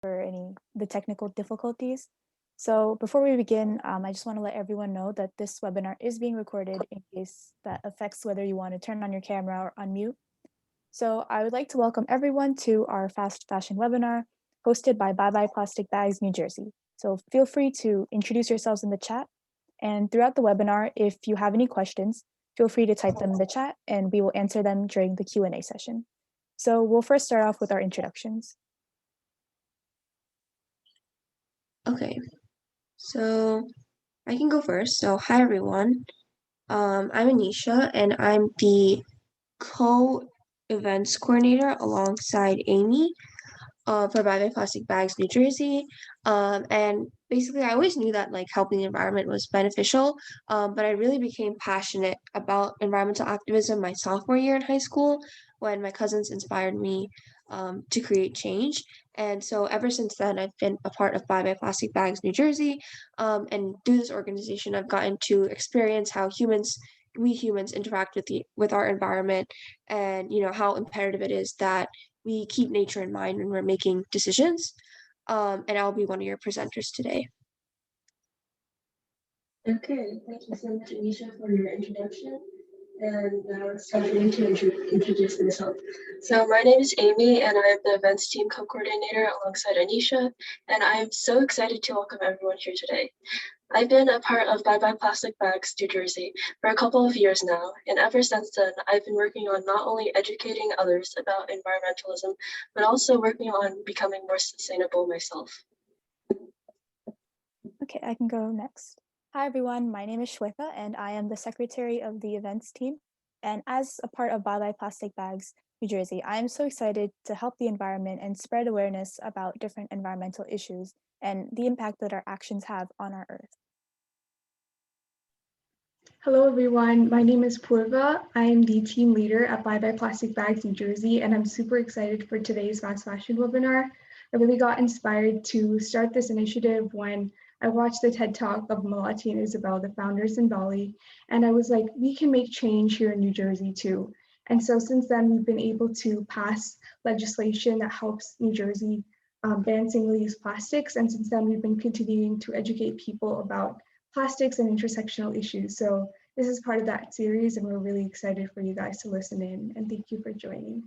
for the technical difficulties. So before we begin, I just want to let everyone know that this webinar is being recorded in case that affects whether you want to turn on your camera or unmute. So I would like to welcome everyone to our fast fashion webinar hosted by Bye Bye Plastic Bags, New Jersey. So feel free to introduce yourselves in the chat. And throughout the webinar, if you have any questions, feel free to type them in the chat and we will answer them during the Q&A session. So we'll first start off with our introductions. Okay, so I can go first. So hi everyone. I'm Anisha and I'm the co-events coordinator alongside Amy for Bye Bye Plastic Bags New Jersey. And basically I always knew that like helping the environment was beneficial, but I really became passionate about environmental activism my sophomore year in high school when my cousins inspired me to create change. And so ever since then, I've been a part of Bye Bye Plastic Bags New Jersey. And through this organization, I've gotten to experience how we humans interact with our environment, and how imperative it is that we keep nature in mind when we're making decisions. And I'll be one of your presenters today. Okay, thank you so much, Anisha, for your introduction. And now it's time for me to introduce myself. So my name is Amy, and I'm the events team co-coordinator alongside Anisha, and I'm so excited to welcome everyone here today. I've been a part of Bye Bye Plastic Bags New Jersey for a couple of years now, and ever since then, I've been working on not only educating others about environmentalism, but also working on becoming more sustainable myself. Okay, I can go next. Hi everyone, my name is Shweta and I am the secretary of the events team. And as a part of Bye Bye Plastic Bags New Jersey, I am so excited to help the environment and spread awareness about different environmental issues and the impact that our actions have on our earth. Hello everyone, my name is Purva. I am the team leader at Bye Bye Plastic Bags New Jersey, and I'm super excited for today's fast fashion webinar. I really got inspired to start this initiative when I watched the TED Talk of Malati and Isabel, the founders in Bali, and I was like, we can make change here in New Jersey too. And so since then, we've been able to pass legislation that helps New Jersey ban single-use plastics, and since then, we've been continuing to educate people about plastics and intersectional issues. So this is part of that series, and we're really excited for you guys to listen in, and thank you for joining.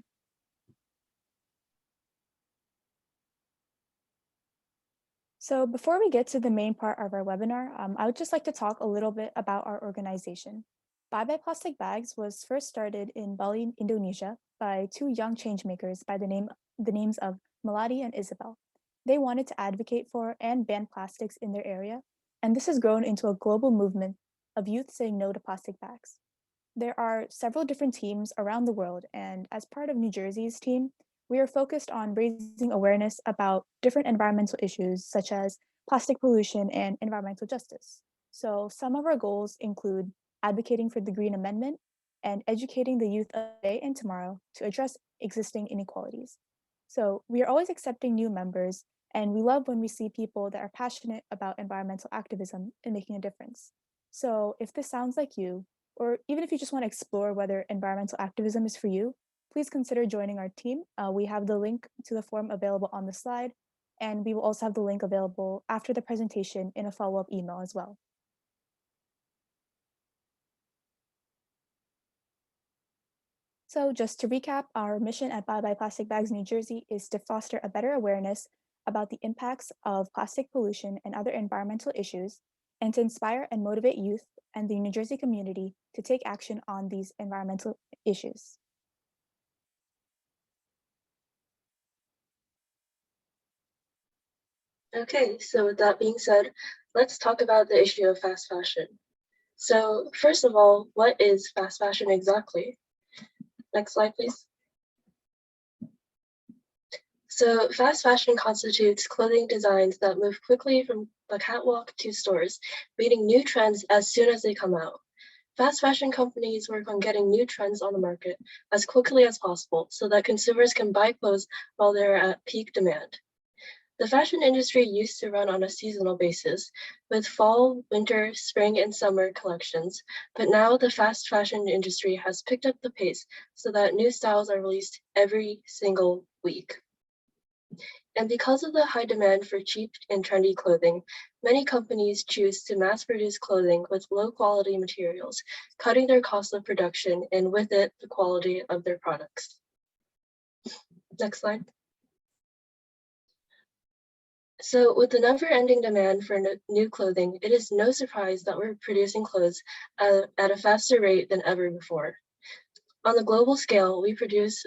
So before we get to the main part of our webinar, I would just like to talk a little bit about our organization. Bye Bye Plastic Bags was first started in Bali, Indonesia by two young changemakers by the names of Melody and Isabel. They wanted to advocate for and ban plastics in their area, and this has grown into a global movement of youth saying no to plastic bags. There are several different teams around the world, and as part of New Jersey's team, we are focused on raising awareness about different environmental issues such as plastic pollution and environmental justice. So some of our goals include advocating for the Green Amendment and educating the youth of today and tomorrow to address existing inequalities. So we are always accepting new members, and we love when we see people that are passionate about environmental activism and making a difference. So if this sounds like you, or even if you just want to explore whether environmental activism is for you, please consider joining our team. We have the link to the form available on the slide, and we will also have the link available after the presentation in a follow-up email as well. So just to recap, our mission at Bye Bye Plastic Bags New Jersey is to foster a better awareness about the impacts of plastic pollution and other environmental issues, and to inspire and motivate youth and the New Jersey community to take action on these environmental issues. Okay, so with that being said, let's talk about the issue of fast fashion. So first of all, what is fast fashion exactly? Next slide, please. So fast fashion constitutes clothing designs that move quickly from the catwalk to stores, meeting new trends as soon as they come out. Fast fashion companies work on getting new trends on the market as quickly as possible so that consumers can buy clothes while they're at peak demand. The fashion industry used to run on a seasonal basis with fall, winter, spring, and summer collections, but now the fast fashion industry has picked up the pace so that new styles are released every single week. And because of the high demand for cheap and trendy clothing, many companies choose to mass produce clothing with low quality materials, cutting their cost of production and with it, the quality of their products. Next slide. So with the never-ending demand for new clothing, it is no surprise that we're producing clothes at a faster rate than ever before. On the global scale, we produce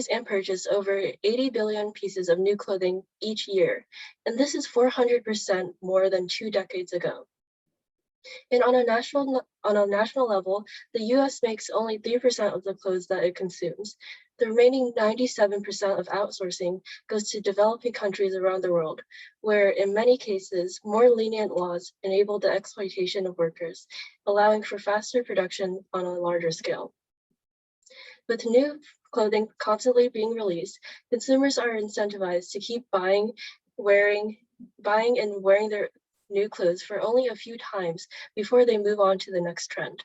and purchase over 80 billion pieces of new clothing each year, and this is 400% more than 2 decades ago. And on a national level, the US makes only 3% of the clothes that it consumes. The remaining 97% of outsourcing goes to developing countries around the world, where in many cases, more lenient laws enable the exploitation of workers, allowing for faster production on a larger scale. With new clothing constantly being released, consumers are incentivized to keep buying and wearing their new clothes for only a few times before they move on to the next trend.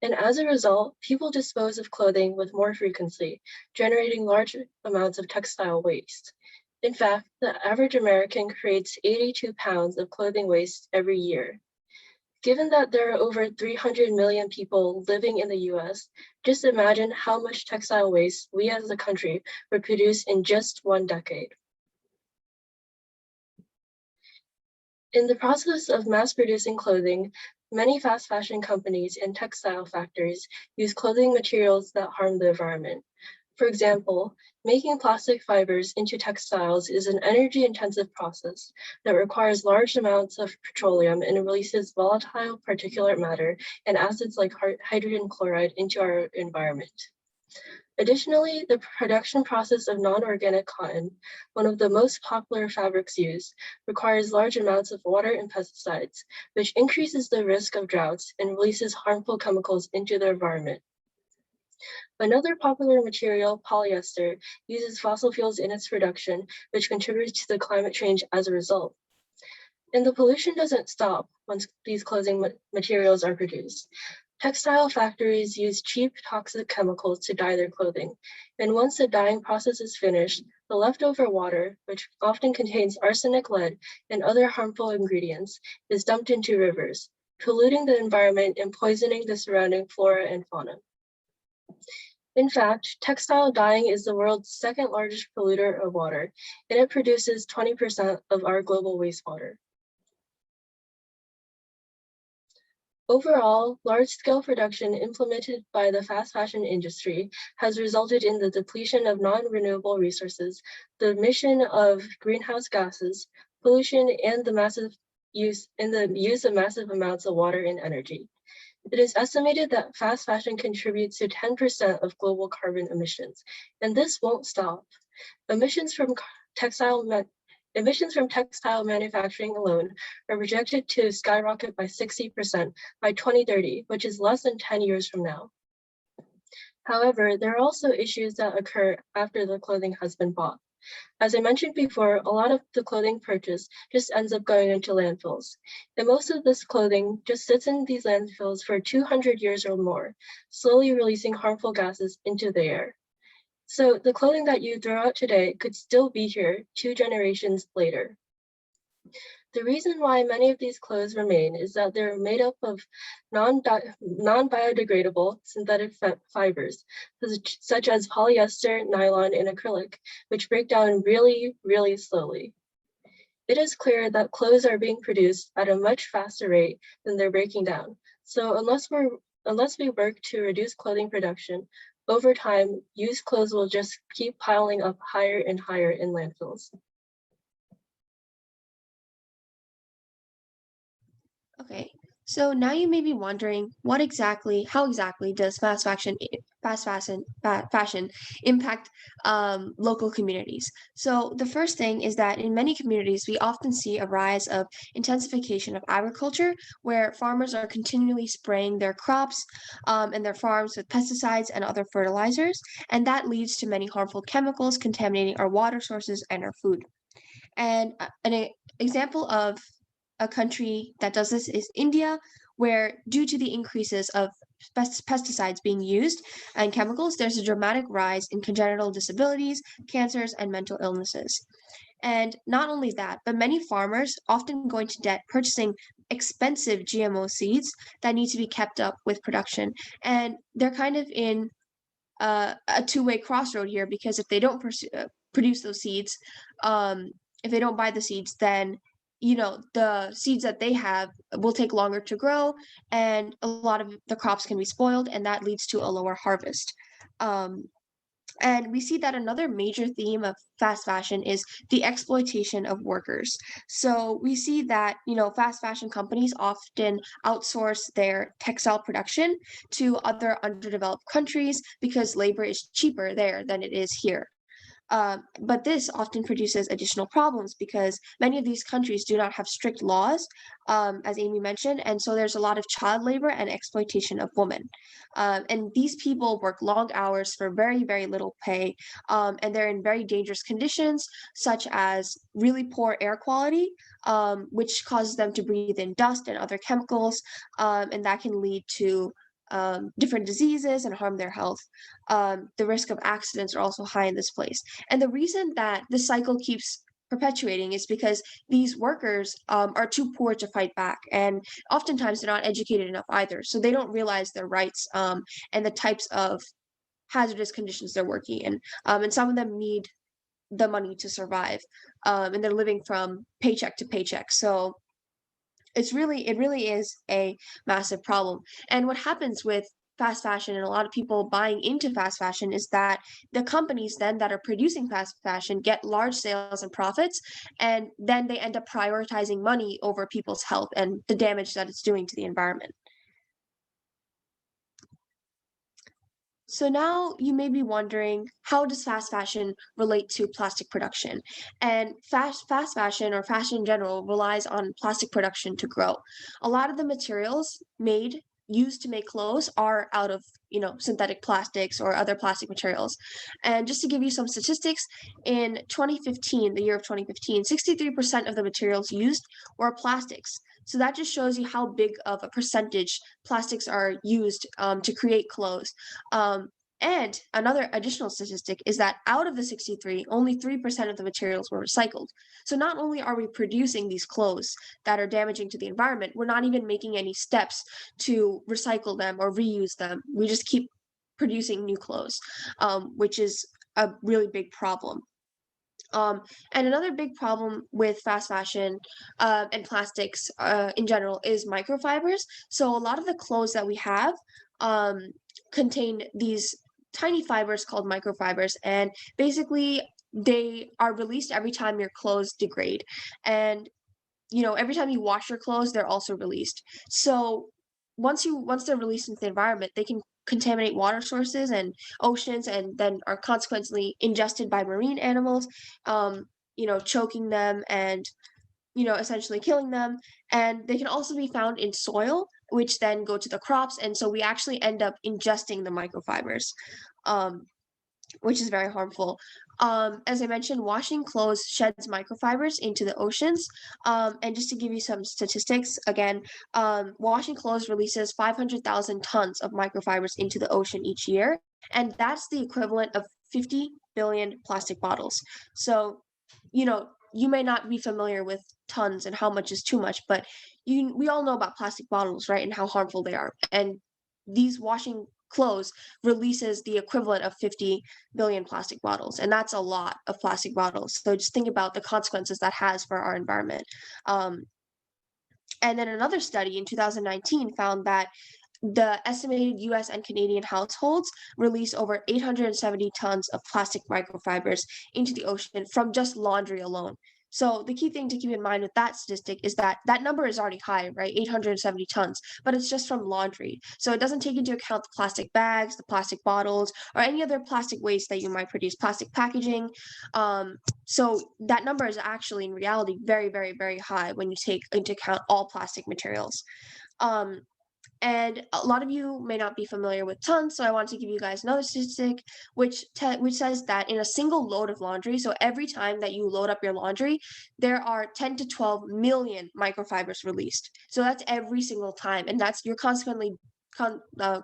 And as a result, people dispose of clothing with more frequency, generating large amounts of textile waste. In fact, the average American creates 82 pounds of clothing waste every year. Given that there are over 300 million people living in the US, just imagine how much textile waste we as a country would produce in just 1 decade. In the process of mass producing clothing, many fast fashion companies and textile factories use clothing materials that harm the environment. For example, making plastic fibers into textiles is an energy-intensive process that requires large amounts of petroleum and releases volatile particulate matter and acids like hydrogen chloride into our environment. Additionally, the production process of non-organic cotton, one of the most popular fabrics used, requires large amounts of water and pesticides, which increases the risk of droughts and releases harmful chemicals into the environment. Another popular material, polyester, uses fossil fuels in its production, which contributes to the climate change as a result. And the pollution doesn't stop once these clothing materials are produced. Textile factories use cheap toxic chemicals to dye their clothing, and once the dyeing process is finished, the leftover water, which often contains arsenic, lead, and other harmful ingredients, is dumped into rivers, polluting the environment and poisoning the surrounding flora and fauna. In fact, textile dyeing is the world's second largest polluter of water, and it produces 20% of our global wastewater. Overall, large-scale production implemented by the fast fashion industry has resulted in the depletion of non-renewable resources, the emission of greenhouse gases, pollution, and the use of massive amounts of water and energy. It is estimated that fast fashion contributes to 10% of global carbon emissions, and this won't stop. Emissions from textile manufacturing alone are projected to skyrocket by 60% by 2030, which is less than 10 years from now. However, there are also issues that occur after the clothing has been bought. As I mentioned before, a lot of the clothing purchased just ends up going into landfills. And most of this clothing just sits in these landfills for 200 years or more, slowly releasing harmful gases into the air. So the clothing that you throw out today could still be here 2 generations later. The reason why many of these clothes remain is that they're made up of non-biodegradable synthetic fibers, such as polyester, nylon, and acrylic, which break down really, really slowly. It is clear that clothes are being produced at a much faster rate than they're breaking down. So unless we work to reduce clothing production, over time, used clothes will just keep piling up higher and higher in landfills. Okay, so now you may be wondering how exactly does fashion impact local communities? So the first thing is that in many communities, we often see a rise of intensification of agriculture, where farmers are continually spraying their crops and their farms with pesticides and other fertilizers, and that leads to many harmful chemicals contaminating our water sources and our food. And example of a country that does this is India, where due to the increases of pesticides being used and chemicals, there's a dramatic rise in congenital disabilities, cancers, and mental illnesses. And not only that, but many farmers often go into debt purchasing expensive GMO seeds that need to be kept up with production. And they're kind of in a two-way crossroad here, because if they don't produce those seeds, if they don't buy the seeds, then the seeds that they have will take longer to grow, and a lot of the crops can be spoiled, and that leads to a lower harvest. Um, and we see that another major theme of fast fashion is the exploitation of workers. So we see that, fast fashion companies often outsource their textile production to other underdeveloped countries because labor is cheaper there than it is here. But this often produces additional problems because many of these countries do not have strict laws, as Amy mentioned, and so there's a lot of child labor and exploitation of women. And these people work long hours for very, very little pay, and they're in very dangerous conditions, such as really poor air quality, which causes them to breathe in dust and other chemicals, and that can lead to different diseases and harm their health. The risk of accidents are also high in this place. And the reason that this cycle keeps perpetuating is because these workers are too poor to fight back. And oftentimes they're not educated enough either. So they don't realize their rights and the types of hazardous conditions they're working in. And some of them need the money to survive. And they're living from paycheck to paycheck. So it really is a massive problem. And what happens with fast fashion and a lot of people buying into fast fashion is that the companies then that are producing fast fashion get large sales and profits, and then they end up prioritizing money over people's health and the damage that it's doing to the environment. So now you may be wondering, how does fast fashion relate to plastic production? And fast fashion, or fashion in general, relies on plastic production to grow. A lot of the materials used to make clothes are out of, synthetic plastics or other plastic materials. And just to give you some statistics, in 2015, the year of 2015, 63% of the materials used were plastics. So that just shows you how big of a percentage plastics are used to create clothes. And another additional statistic is that out of the 63, only 3% of the materials were recycled. So not only are we producing these clothes that are damaging to the environment, we're not even making any steps to recycle them or reuse them. We just keep producing new clothes, which is a really big problem. And another big problem with fast fashion and plastics in general is microfibers. So a lot of the clothes that we have contain these tiny fibers called microfibers, and basically they are released every time your clothes degrade. And every time you wash your clothes, they're also released. So once they're released into the environment, they can contaminate water sources and oceans, and then are consequently ingested by marine animals, choking them and essentially killing them. And they can also be found in soil, which then go to the crops, and so we actually end up ingesting the microfibers. Which is very harmful. As I mentioned, washing clothes sheds microfibers into the oceans. And just to give you some statistics, again, washing clothes releases 500,000 tons of microfibers into the ocean each year. And that's the equivalent of 50 billion plastic bottles. So, you may not be familiar with tons and how much is too much, but we all know about plastic bottles, right? And how harmful they are. And these washing clothes releases the equivalent of 50 billion plastic bottles, and that's a lot of plastic bottles. So just think about the consequences that has for our environment. And then another study in 2019 found that the estimated US and Canadian households release over 870 tons of plastic microfibers into the ocean from just laundry alone. So the key thing to keep in mind with that statistic is that that number is already high, right? 870 tons, but it's just from laundry. So it doesn't take into account the plastic bags, the plastic bottles, or any other plastic waste that you might produce, plastic packaging. So that number is actually in reality very, very, very high when you take into account all plastic materials. And a lot of you may not be familiar with tons, so I want to give you guys another statistic, which says that in a single load of laundry, so every time that you load up your laundry, there are 10 to 12 million microfibers released. So that's every single time, and you're consequently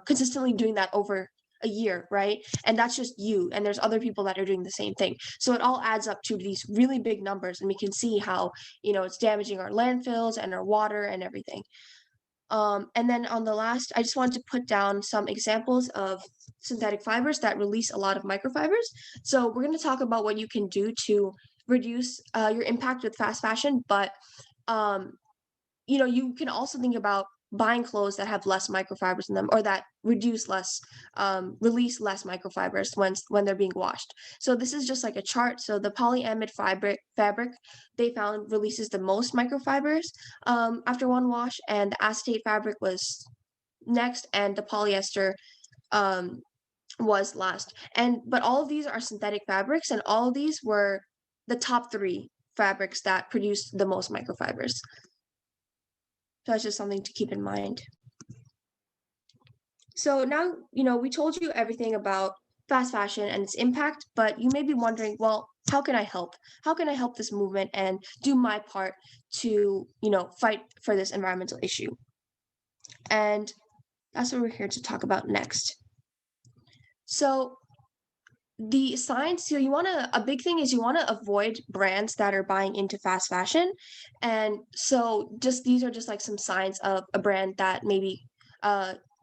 consistently doing that over a year, right? And that's just you, and there's other people that are doing the same thing. So it all adds up to these really big numbers, and we can see how, it's damaging our landfills and our water and everything. And then on the last, I just wanted to put down some examples of synthetic fibers that release a lot of microfibers. So we're going to talk about what you can do to reduce your impact with fast fashion, but um, you can also think about buying clothes that have less microfibers in them, or that release less microfibers when they're being washed. So this is just like a chart. So the polyamide fabric they found releases the most microfibers after one wash, and the acetate fabric was next, and the polyester um, was last. But all of these are synthetic fabrics, and all of these were the top three fabrics that produced the most microfibers. So that's just something to keep in mind. So now, we told you everything about fast fashion and its impact, but you may be wondering, well, how can I help? How can I help this movement and do my part to, fight for this environmental issue? And that's what we're here to talk about next. So the signs, so a big thing is you want to avoid brands that are buying into fast fashion. And so these are just like some signs of a brand that maybe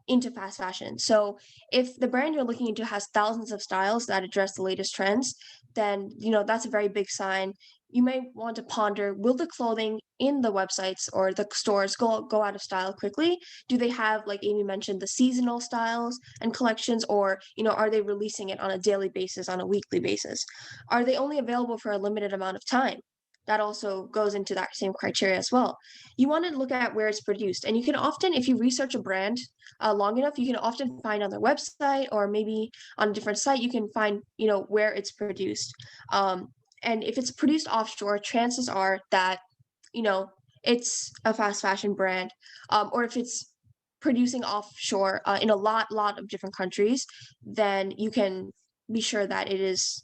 into fast fashion. So if the brand you're looking into has thousands of styles that address the latest trends, then that's a very big sign. You may want to ponder, will the clothing in the websites or the stores go out of style quickly? Do they have, like Amy mentioned, the seasonal styles and collections, or are they releasing it on a daily basis, on a weekly basis? Are they only available for a limited amount of time? That also goes into that same criteria as well. You want to look at where it's produced, and you can often, if you research a brand long enough, you can often find on their website, or maybe on a different site, you can find where it's produced. And if it's produced offshore, chances are that it's a fast fashion brand. Or if it's producing offshore in a lot of different countries, then you can be sure that it is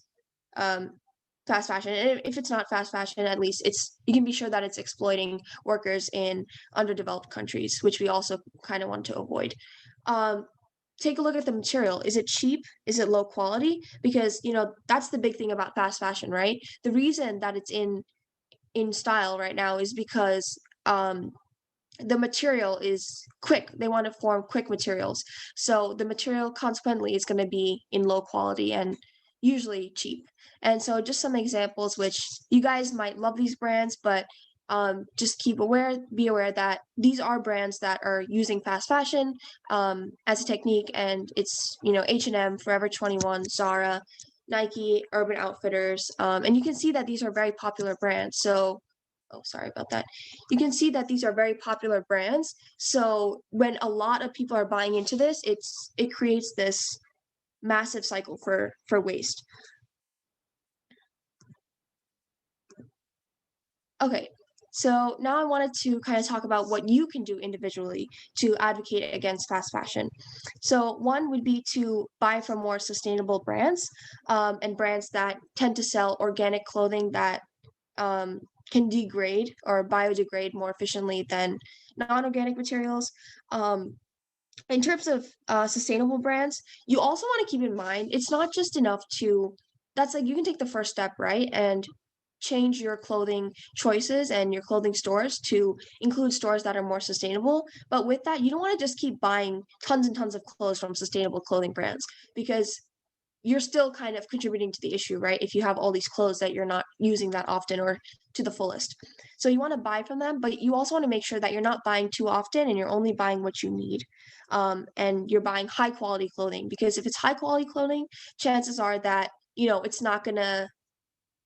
um, fast fashion. And if it's not fast fashion, at least you can be sure that it's exploiting workers in underdeveloped countries, which we also kind of want to avoid. Take a look at the material. Is it cheap? Is it low quality? Because that's the big thing about fast fashion, right? The reason that it's in style right now is because the material is quick. They want to form quick materials. So the material consequently is going to be in low quality and usually cheap. And so just some examples, which you guys might love these brands, but just be aware that these are brands that are using fast fashion as a technique, and it's H&M, Forever 21, Zara, Nike, Urban Outfitters, and you can see that these are very popular brands. So oh, sorry about that. You can see that these are very popular brands. So when a lot of people are buying into this, it creates this massive cycle for waste. Okay, so now I wanted to kind of talk about what you can do individually to advocate against fast fashion. So one would be to buy from more sustainable brands, and brands that tend to sell organic clothing that can degrade or biodegrade more efficiently than non-organic materials. In terms of sustainable brands, you also want to keep in mind it's not just enough that's like you can take the first step, right? And change your clothing choices and your clothing stores to include stores that are more sustainable. But with that, you don't want to just keep buying tons and tons of clothes from sustainable clothing brands, because you're still kind of contributing to the issue, right? If you have all these clothes that you're not using that often or to the fullest. So you want to buy from them, but you also want to make sure that you're not buying too often and you're only buying what you need. And you're buying high quality clothing, because if it's high quality clothing, chances are that, it's not going to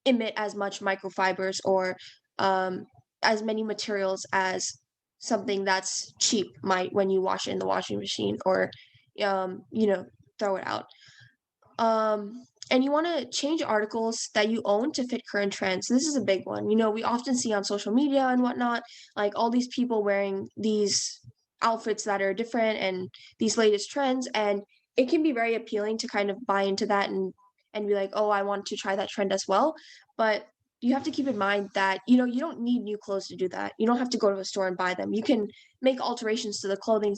emit as much microfibers or as many materials as something that's cheap might when you wash it in the washing machine or, throw it out. And you want to change articles that you own to fit current trends. This is a big one. We often see on social media and whatnot, like all these people wearing these outfits that are different and these latest trends. And it can be very appealing to kind of buy into that and be like, oh, I want to try that trend as well. But you have to keep in mind that, you don't need new clothes to do that. You don't have to go to a store and buy them. You can make alterations to the clothing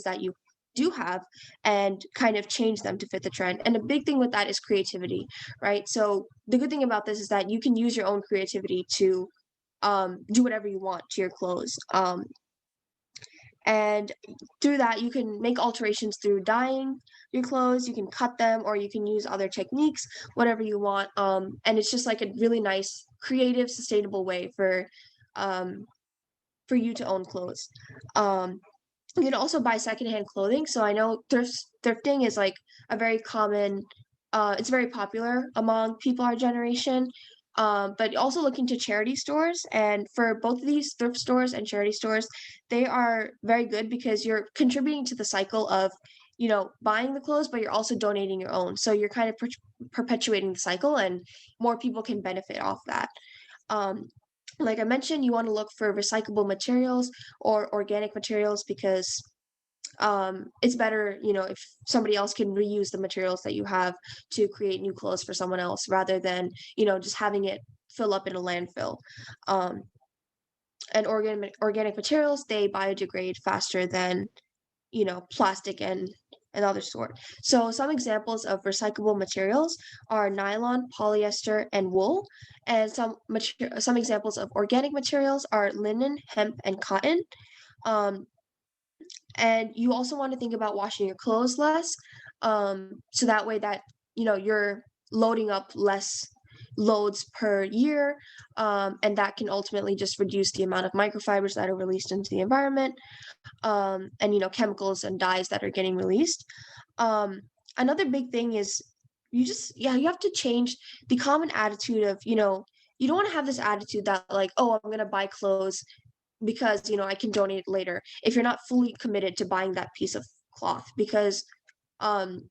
do have and kind of change them to fit the trend. And a big thing with that is creativity, right? So the good thing about this is that you can use your own creativity to do whatever you want to your clothes. And through that, you can make alterations through dyeing your clothes, you can cut them, or you can use other techniques, whatever you want. And it's just like a really nice, creative, sustainable way um, for you to own clothes. You can also buy secondhand clothing. So I know thrifting is like a very common, it's very popular among people our generation. But also look into charity stores. And for both of these thrift stores and charity stores, they are very good because you're contributing to the cycle of, buying the clothes, but you're also donating your own. So you're kind of perpetuating the cycle, and more people can benefit off that. Um, like I mentioned, you want to look for recyclable materials or organic materials because it's better, if somebody else can reuse the materials that you have to create new clothes for someone else rather than, just having it fill up in a landfill. Um, and organic materials, they biodegrade faster than, plastic and other sort. So some examples of recyclable materials are nylon, polyester, and wool. And some examples of organic materials are linen, hemp, and cotton. Um, and you also want to think about washing your clothes less, so that way that you're loading up less loads per year, and that can ultimately just reduce the amount of microfibers that are released into the environment, and chemicals and dyes that are getting released. um, Another big thing is you have to change the common attitude of, you don't want to have this attitude that like, oh, I'm going to buy clothes because I can donate it later, if you're not fully committed to buying that piece of cloth, because um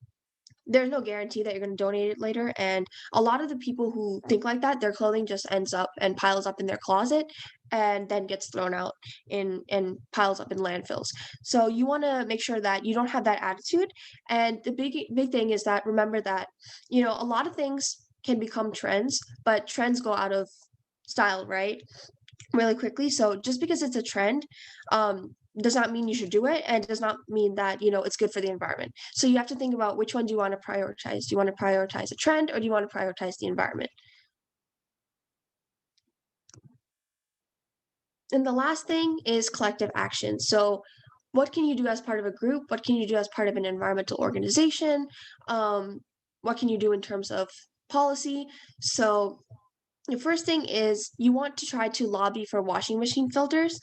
there's no guarantee that you're going to donate it later. And a lot of the people who think like that, their clothing just ends up and piles up in their closet and then gets thrown out in and piles up in landfills. So you want to make sure that you don't have that attitude. And the big thing is that, remember that a lot of things can become trends, but trends go out of style, right, really quickly. So just because it's a trend, does not mean you should do it, and does not mean that it's good for the environment. So you have to think about, which one do you want to prioritize? Do you want to prioritize a trend, or do you want to prioritize the environment? And the last thing is collective action. So what can you do as part of a group? What can you do as part of an environmental organization? What can you do in terms of policy? So the first thing is, you want to try to lobby for washing machine filters,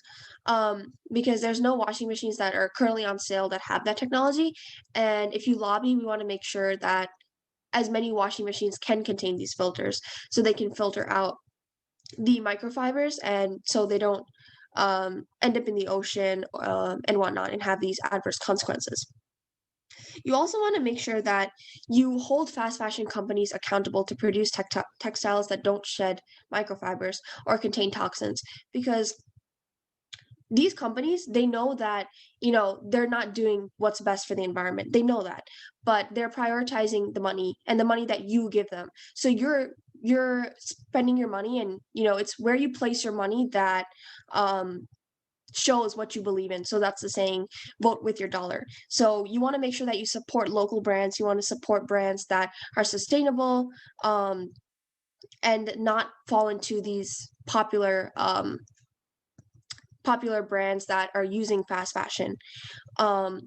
because there's no washing machines that are currently on sale that have that technology. And if you lobby, we want to make sure that as many washing machines can contain these filters, so they can filter out the microfibers, and so they don't end up in the ocean, and whatnot, and have these adverse consequences. You also want to make sure that you hold fast fashion companies accountable to produce textiles that don't shed microfibers or contain toxins, because these companies, they know that they're not doing what's best for the environment. They know that, but they're prioritizing the money, and the money that you give them. So you're spending your money, and it's where you place your money that shows what you believe in. So that's the saying, vote with your dollar. So you want to make sure that you support local brands. You want to support brands that are sustainable, and not fall into these popular brands that are using fast fashion. um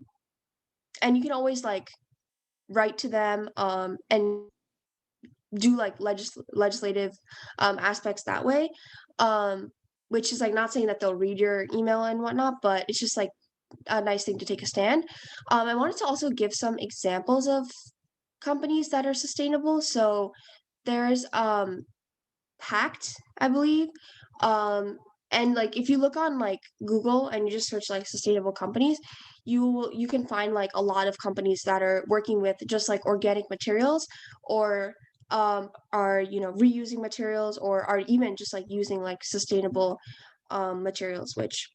and you can always like write to them, and do like legislative aspects that way, which is like not saying that they'll read your email and whatnot, but it's just like a nice thing to take a stand. I wanted to also give some examples of companies that are sustainable. So there's Pact, I believe. Um, and like if you look on like Google and you just search like sustainable companies, you can find like a lot of companies that are working with just like organic materials, or are reusing materials, or are even just like using like sustainable materials, which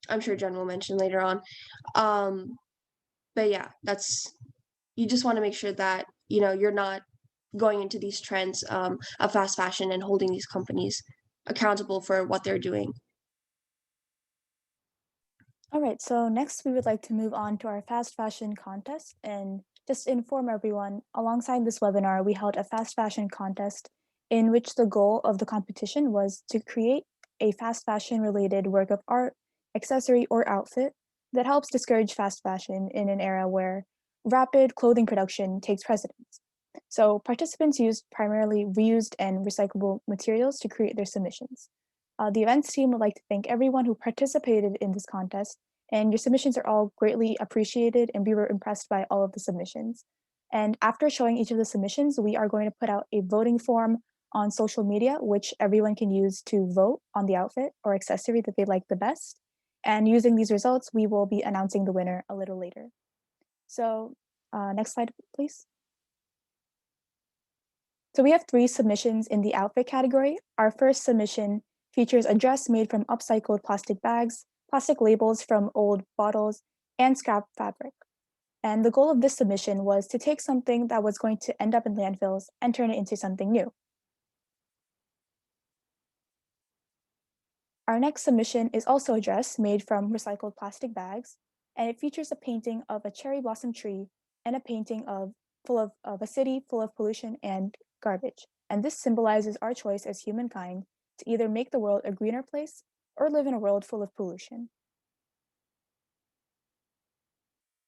I'm sure Jen will mention later on. But yeah, you just want to make sure that you're not going into these trends of fast fashion and holding these companies accountable for what they're doing. All right, so next we would like to move on to our fast fashion contest. And just to inform everyone, alongside this webinar, we held a fast fashion contest in which the goal of the competition was to create a fast fashion related work of art, accessory, or outfit that helps discourage fast fashion in an era where rapid clothing production takes precedence. So participants used primarily reused and recyclable materials to create their submissions. The events team would like to thank everyone who participated in this contest, and your submissions are all greatly appreciated, and we were impressed by all of the submissions. And after showing each of the submissions, we are going to put out a voting form on social media, which everyone can use to vote on the outfit or accessory that they like the best. And using these results, we will be announcing the winner a little later. So next slide, please. So we have 3 submissions in the outfit category. Our first submission features a dress made from upcycled plastic bags, plastic labels from old bottles, and scrap fabric. And the goal of this submission was to take something that was going to end up in landfills and turn it into something new. Our next submission is also a dress made from recycled plastic bags, and it features a painting of a cherry blossom tree and a painting of a city full of pollution and garbage. And this symbolizes our choice as humankind to either make the world a greener place or live in a world full of pollution.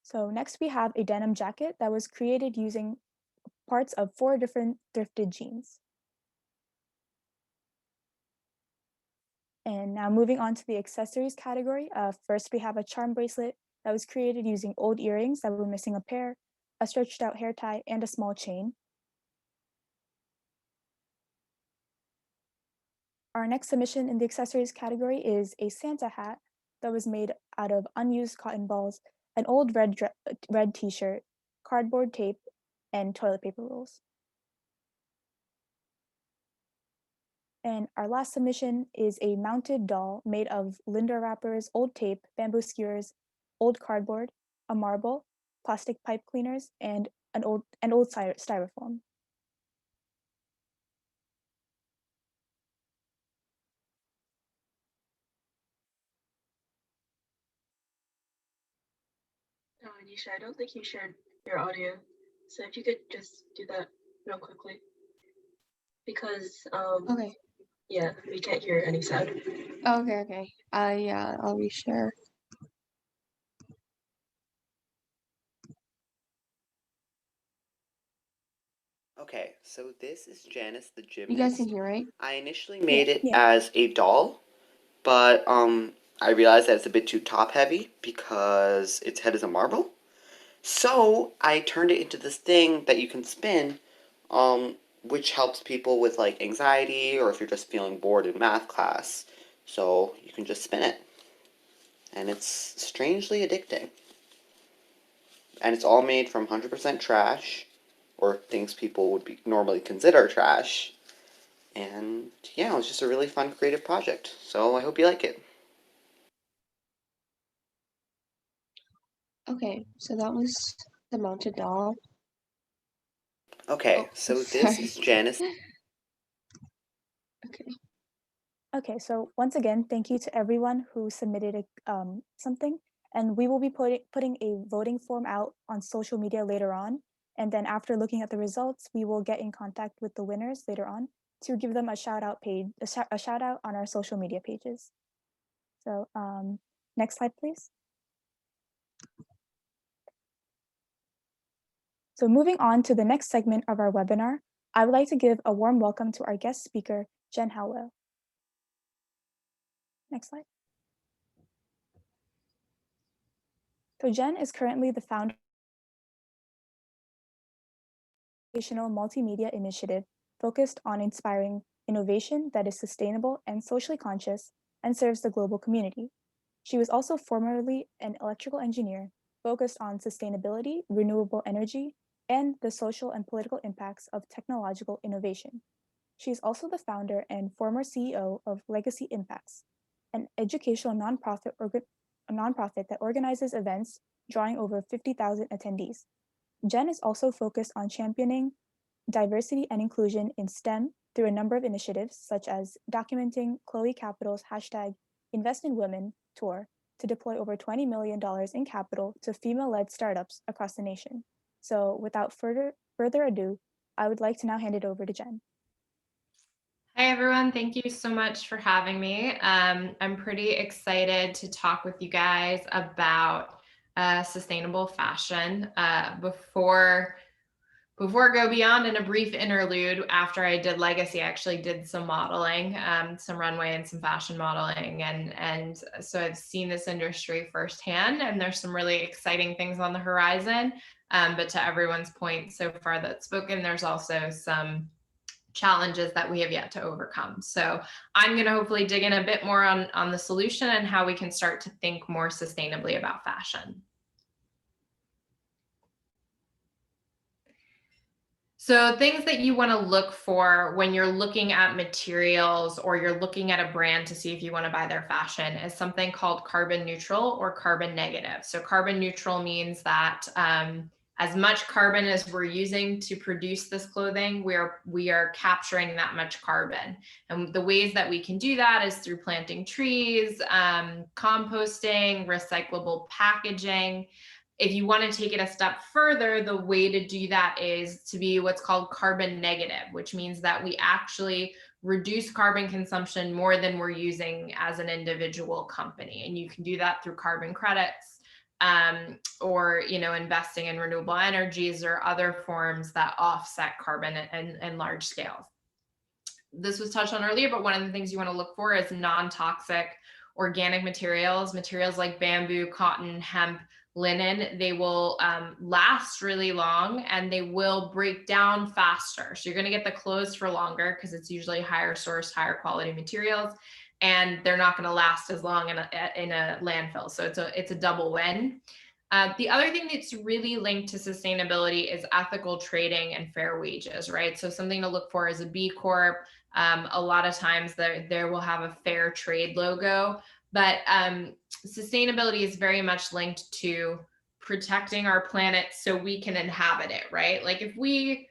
So next we have a denim jacket that was created using parts of 4 different thrifted jeans. And now moving on to the accessories category, first we have a charm bracelet that was created using old earrings that were missing a pair, a stretched out hair tie, and a small chain. Our next submission in the accessories category is a Santa hat that was made out of unused cotton balls, an old red t-shirt, cardboard tape, and toilet paper rolls. And our last submission is a mounted doll made of Linda wrappers, old tape, bamboo skewers, old cardboard, a marble, plastic pipe cleaners, and an old styrofoam. Anisha, I don't think you shared your audio. So if you could just do that real quickly. Because Okay. yeah, we can't hear any sound. Okay. Yeah, I'll reshare. Okay, so this is Janice the You guys gymnast. can hear, right? I initially made it Yeah. as a doll, but I realized that it's a bit too top heavy because its head is a marble. So I turned it into this thing that you can spin, which helps people with like anxiety or if you're just feeling bored in math class. So you can just spin it. And it's strangely addicting. And it's all made from 100% trash, or things people would be normally consider trash. And yeah, it was just a really fun creative project. So I hope you like it. Okay, so that was the mounted doll. Okay, Oh, so this sorry. is Janice. Okay. Okay, so once again, thank you to everyone who submitted something, and we will be putting a voting form out on social media later on. And then after looking at the results, we will get in contact with the winners later on to give them a shout out on our social media pages. So next slide, please. So moving on to the next segment of our webinar, I would like to give a warm welcome to our guest speaker, Jenn Halweil. Next slide. So Jenn is currently the founder of an educational multimedia initiative focused on inspiring innovation that is sustainable and socially conscious and serves the global community. She was also formerly an electrical engineer focused on sustainability, renewable energy, and the social and political impacts of technological innovation. She is also the founder and former CEO of Legacy Impacts, an educational nonprofit that organizes events drawing over 50,000 attendees. Jenn is also focused on championing diversity and inclusion in STEM through a number of initiatives, such as documenting Chloe Capital's hashtag Invest in Women tour to deploy over $20 million in capital to female-led startups across the nation. So without further ado, I would like to now hand it over to Jenn. Hi, everyone. Thank you so much for having me. I'm pretty excited to talk with you guys about sustainable fashion. Before I go beyond, in a brief interlude, after I did Legacy, I actually did some modeling, some runway and some fashion modeling. And so I've seen this industry firsthand, and there's some really exciting things on the horizon. But to everyone's point so far that's spoken, there's also some challenges that we have yet to overcome. So I'm going to hopefully dig in a bit more on the solution and how we can start to think more sustainably about fashion. So things that you want to look for when you're looking at materials or you're looking at a brand to see if you want to buy their fashion is something called carbon neutral or carbon negative. So carbon neutral means that as much carbon as we're using to produce this clothing, we are capturing that much carbon. And the ways that we can do that is through planting trees, composting, recyclable packaging. If you want to take it a step further, the way to do that is to be what's called carbon negative, which means that we actually reduce carbon consumption more than we're using as an individual company. And you can do that through carbon credits, or investing in renewable energies or other forms that offset carbon in large scales. This was touched on earlier, but one of the things you want to look for is non-toxic organic materials like bamboo, cotton, hemp, linen. They will last really long and they will break down faster. So you're going to get the clothes for longer because it's usually higher source, higher quality materials, and they're not going to last as long in a landfill. So it's a double win. The other thing that's really linked to sustainability is ethical trading and fair wages, right? So something to look for is a B Corp. A lot of times there will have a fair trade logo, but sustainability is very much linked to protecting our planet so we can inhabit it, right? Like if we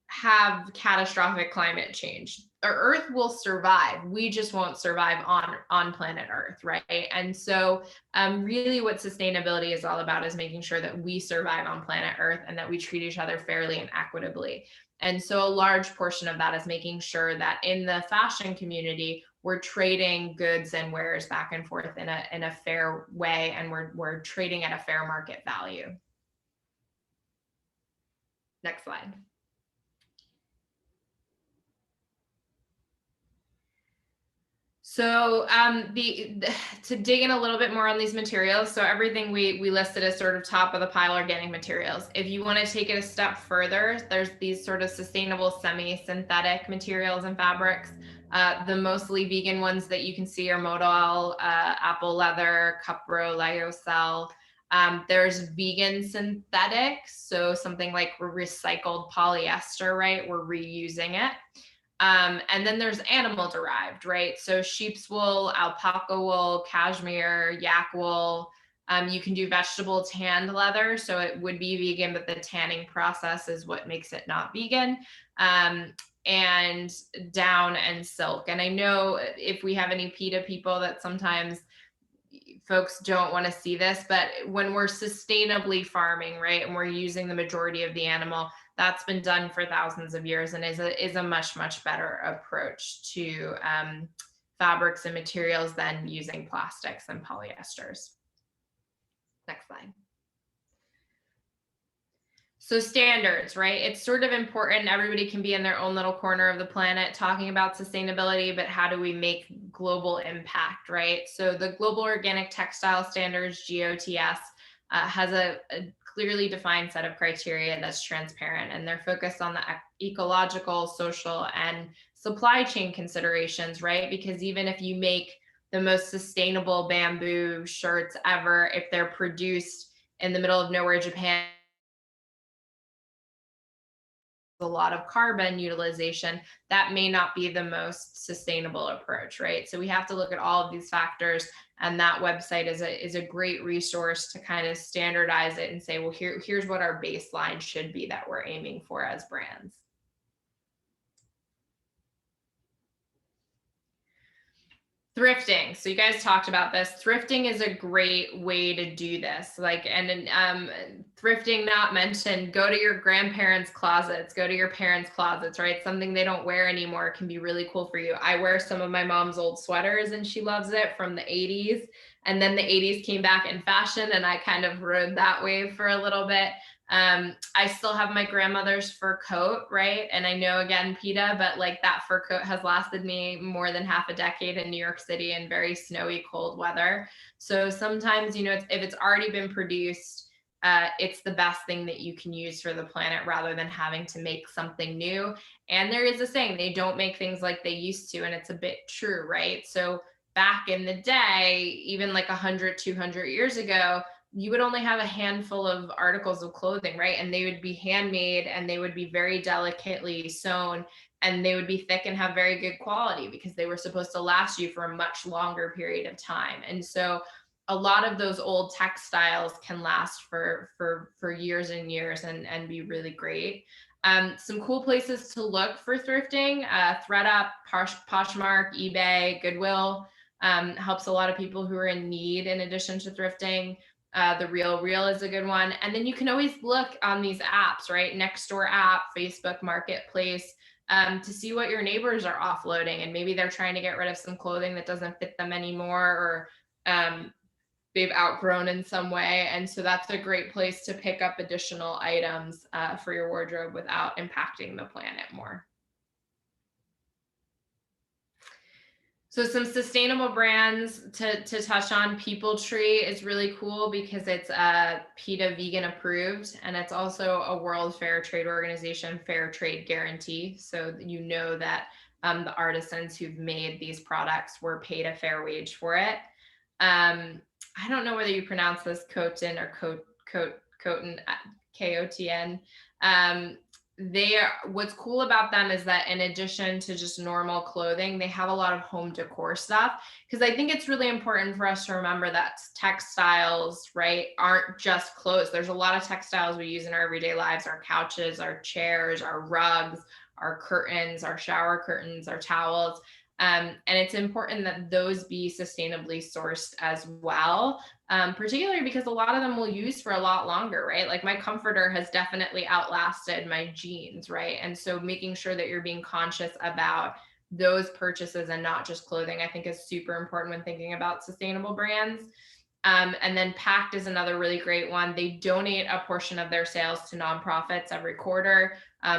have catastrophic climate change, our Earth will survive. We just won't survive on planet Earth, right? And so really what sustainability is all about is making sure that we survive on planet Earth and that we treat each other fairly and equitably. And so a large portion of that is making sure that in the fashion community, we're trading goods and wares back and forth in a fair way, and we're trading at a fair market value. Next slide. So to dig in a little bit more on these materials, so everything we listed as sort of top of the pile organic materials. If you want to take it a step further, there's these sort of sustainable semi-synthetic materials and fabrics. The mostly vegan ones that you can see are modal, apple leather, cupro, lyocell. There's vegan synthetics, so something like recycled polyester, right? We're reusing it. And then there's animal derived, right? So sheep's wool, alpaca wool, cashmere, yak wool. You can do vegetable tanned leather, so it would be vegan, but the tanning process is what makes it not vegan. And down and silk. And I know if we have any PETA people that sometimes folks don't want to see this, but when we're sustainably farming, right, and we're using the majority of the animal, that's been done for thousands of years and is a much, much better approach to fabrics and materials than using plastics and polyesters. Next slide. So standards, right? It's sort of important. Everybody can be in their own little corner of the planet talking about sustainability, but how do we make global impact, right? So the Global Organic Textile Standards, GOTS, has a clearly defined set of criteria that's transparent, and they're focused on the ecological, social, and supply chain considerations, right? Because even if you make the most sustainable bamboo shirts ever, if they're produced in the middle of nowhere, Japan, a lot of carbon utilization, that may not be the most sustainable approach, right? So we have to look at all of these factors, and that website is a great resource to kind of standardize it and say, well, here's what our baseline should be that we're aiming for as brands. Thrifting. So you guys talked about this. Thrifting is a great way to do this. Like, and thrifting not mentioned, go to your grandparents' closets, go to your parents' closets, right? Something they don't wear anymore can be really cool for you. I wear some of my mom's old sweaters and she loves it from the 80s. And then the 80s came back in fashion and I kind of rode that wave for a little bit. I still have my grandmother's fur coat, right? And I know, again, PETA, but like that fur coat has lasted me more than half a decade in New York City in very snowy, cold weather. So sometimes, you know, if it's already been produced, it's the best thing that you can use for the planet rather than having to make something new. And there is a saying, they don't make things like they used to, and it's a bit true, right? So back in the day, even like 100, 200 years ago, you would only have a handful of articles of clothing, right? And they would be handmade and they would be very delicately sewn and they would be thick and have very good quality because they were supposed to last you for a much longer period of time. And so a lot of those old textiles can last for years and years and be really great. Some cool places to look for thrifting, ThredUp, Poshmark, eBay, Goodwill, helps a lot of people who are in need in addition to thrifting. The Real is a good one. And then you can always look on these apps, right? Nextdoor app, Facebook Marketplace, to see what your neighbors are offloading. And maybe they're trying to get rid of some clothing that doesn't fit them anymore, or they've outgrown in some way. And so that's a great place to pick up additional items for your wardrobe without impacting the planet more. So some sustainable brands to touch on. People Tree is really cool because it's PETA vegan approved, and it's also a World Fair Trade Organization fair trade guarantee. So you know that the artisans who've made these products were paid a fair wage for it. I don't know whether you pronounce this Kotin or Kotin, Kotn. What's cool about them is that in addition to just normal clothing, they have a lot of home decor stuff, because I think it's really important for us to remember that textiles, right, aren't just clothes. There's a lot of textiles we use in our everyday lives, our couches, our chairs, our rugs, our curtains, our shower curtains, our towels. And it's important that those be sustainably sourced as well, particularly because a lot of them will use for a lot longer, right? Like my comforter has definitely outlasted my jeans, right? And so making sure that you're being conscious about those purchases and not just clothing, I think is super important when thinking about sustainable brands. And then Pact is another really great one. They donate a portion of their sales to nonprofits every quarter.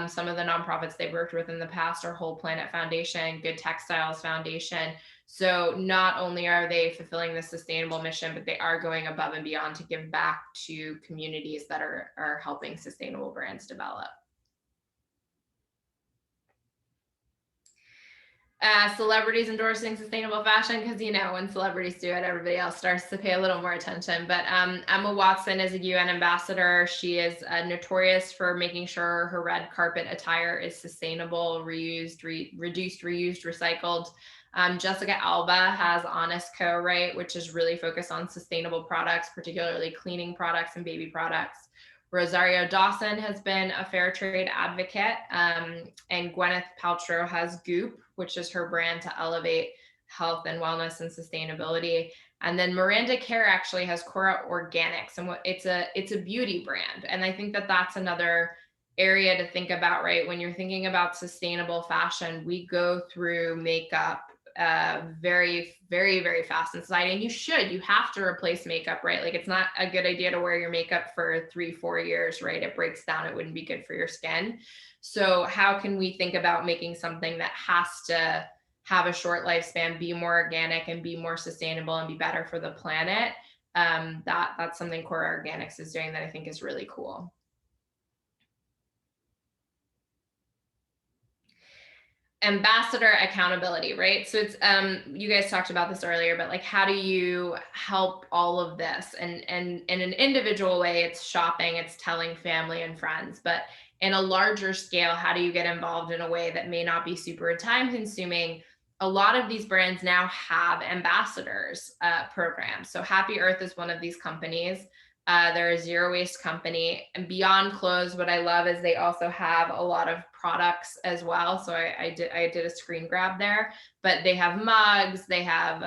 Some of the nonprofits they've worked with in the past are Whole Planet Foundation, Good Textiles Foundation. So not only are they fulfilling the sustainable mission, but they are going above and beyond to give back to communities that are helping sustainable brands develop. Celebrities endorsing sustainable fashion, because you know when celebrities do it, everybody else starts to pay a little more attention. But Emma Watson is a UN ambassador. She is notorious for making sure her red carpet attire is sustainable, reused, reduced, reused, recycled. Jessica Alba has Honest Co, right, which is really focused on sustainable products, particularly cleaning products and baby products. Rosario Dawson has been a fair trade advocate, and Gwyneth Paltrow has Goop, which is her brand to elevate health and wellness and sustainability. And then Miranda Kerr actually has Cora Organics, and it's a beauty brand. And I think that that's another area to think about, right? When you're thinking about sustainable fashion, we go through makeup very, very, very fast in society. And you have to replace makeup, right? Like it's not a good idea to wear your makeup for 3-4 years, right? It breaks down. It wouldn't be good for your skin. So how can we think about making something that has to have a short lifespan, be more organic and be more sustainable and be better for the planet? That's something Cora Organics is doing that I think is really cool. Ambassador accountability, right? So it's you guys talked about this earlier, but like how do you help all of this? And in an individual way, it's shopping, it's telling family and friends, but in a larger scale, how do you get involved in a way that may not be super time consuming? A lot of these brands now have ambassadors programs. So Happy Earth is one of these companies. They're a zero waste company. And beyond clothes, what I love is they also have a lot of products as well. So I did a screen grab there, but they have mugs, they have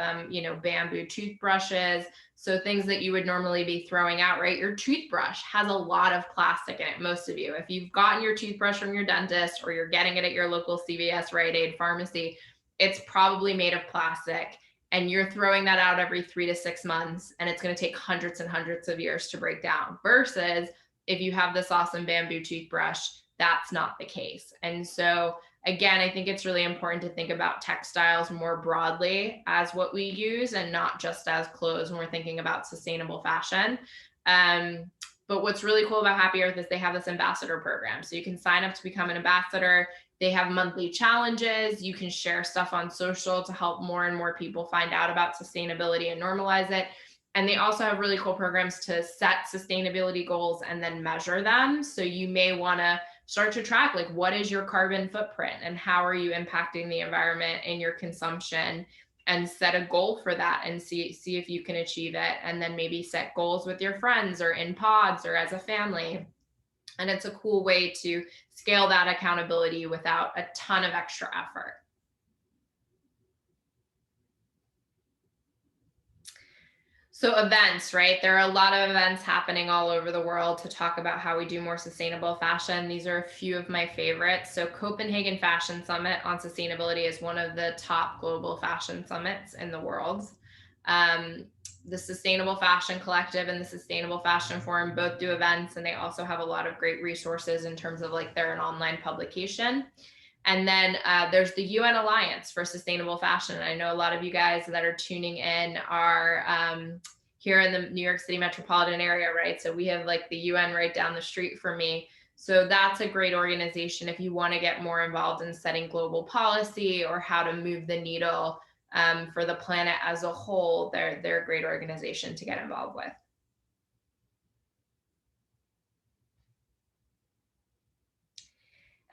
bamboo toothbrushes. So things that you would normally be throwing out, right? Your toothbrush has a lot of plastic in it, most of you. If you've gotten your toothbrush from your dentist or you're getting it at your local CVS, Rite Aid, pharmacy, it's probably made of plastic, and you're throwing that out every 3 to 6 months, and it's going to take hundreds and hundreds of years to break down. Versus if you have this awesome bamboo toothbrush, that's not the case. And so again, I think it's really important to think about textiles more broadly as what we use and not just as clothes when we're thinking about sustainable fashion. But what's really cool about Happy Earth is they have this ambassador program. So you can sign up to become an ambassador. They have monthly challenges. You can share stuff on social to help more and more people find out about sustainability and normalize it. And they also have really cool programs to set sustainability goals and then measure them. So you may want to start to track, like, what is your carbon footprint and how are you impacting the environment in your consumption, and set a goal for that and see if you can achieve it. And then maybe set goals with your friends or in pods or as a family. And it's a cool way to scale that accountability without a ton of extra effort. So events, right? There are a lot of events happening all over the world to talk about how we do more sustainable fashion. These are a few of my favorites. So Copenhagen Fashion Summit on Sustainability is one of the top global fashion summits in the world. The Sustainable Fashion Collective and the Sustainable Fashion Forum both do events, and they also have a lot of great resources in terms of, like, they're an online publication. And then there's the UN Alliance for Sustainable Fashion. And I know a lot of you guys that are tuning in are here in the New York City metropolitan area, right? So we have, like, the UN right down the street from me. So that's a great organization if you want to get more involved in setting global policy or how to move the needle for the planet as a whole. They're a great organization to get involved with.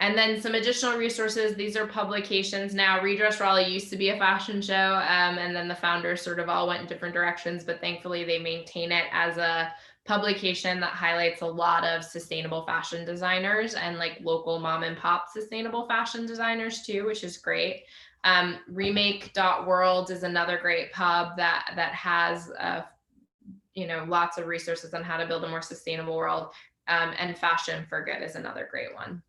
And then some additional resources. These are publications now. Redress Raleigh used to be a fashion show, and then the founders sort of all went in different directions, but thankfully they maintain it as a publication that highlights a lot of sustainable fashion designers and, like, local mom and pop sustainable fashion designers too, which is great. Remake.world is another great pub that has lots of resources on how to build a more sustainable world. And Fashion for Good is another great one.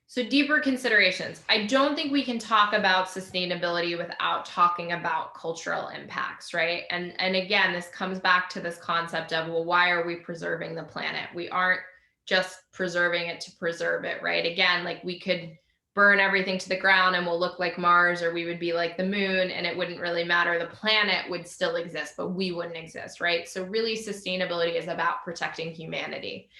So deeper considerations. I don't think we can talk about sustainability without talking about cultural impacts, right? And again, this comes back to this concept of, well, why are we preserving the planet? We aren't just preserving it to preserve it, right? Again, like, we could burn everything to the ground and we'll look like Mars, or we would be like the moon, and it wouldn't really matter. The planet would still exist, but we wouldn't exist, right? So really, sustainability is about protecting humanity.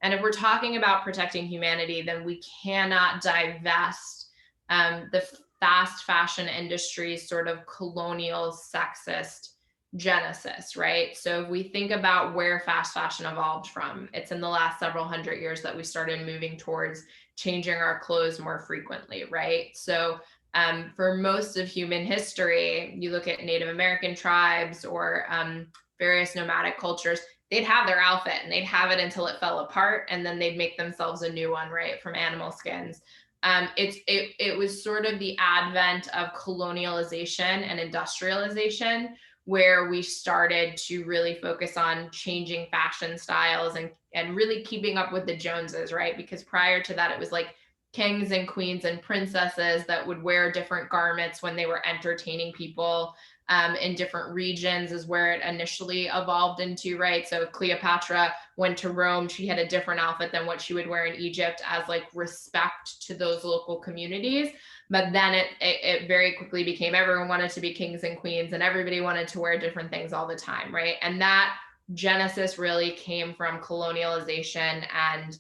And if we're talking about protecting humanity, then we cannot divest the fast fashion industry's sort of colonial, sexist genesis, right? So if we think about where fast fashion evolved from, it's in the last several hundred years that we started moving towards changing our clothes more frequently, right? So for most of human history, you look at Native American tribes or various nomadic cultures, they'd have their outfit and they'd have it until it fell apart, and then they'd make themselves a new one, right, from animal skins. It was sort of the advent of colonialization and industrialization where we started to really focus on changing fashion styles and really keeping up with the Joneses, right? Because prior to that, it was like kings and queens and princesses that would wear different garments when they were entertaining people in different regions is where it initially evolved into, right? So if Cleopatra went to Rome, she had a different outfit than what she would wear in Egypt as, like, respect to those local communities. But then it very quickly became everyone wanted to be kings and queens and everybody wanted to wear different things all the time, right? And that genesis really came from colonialization and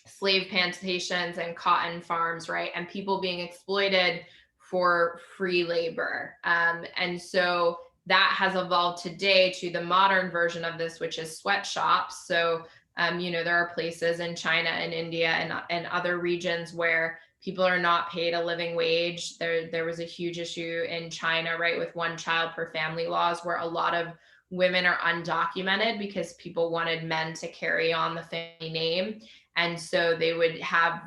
slave plantations and cotton farms, right? And people being exploited for free labor. And so that has evolved today to the modern version of this, which is sweatshops. So, there are places in China and India and other regions where People are not paid a living wage. There was a huge issue in China, right, with one child per family laws, where a lot of women are undocumented because people wanted men to carry on the family name. And so they would have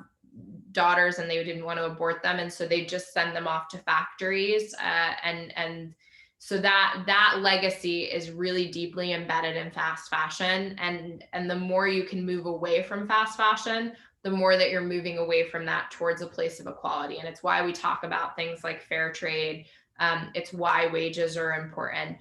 daughters and they didn't want to abort them. And so they just send them off to factories. And so that legacy is really deeply embedded in fast fashion. And the more you can move away from fast fashion, the more that you're moving away from that towards a place of equality. And it's why we talk about things like fair trade. It's why wages are important.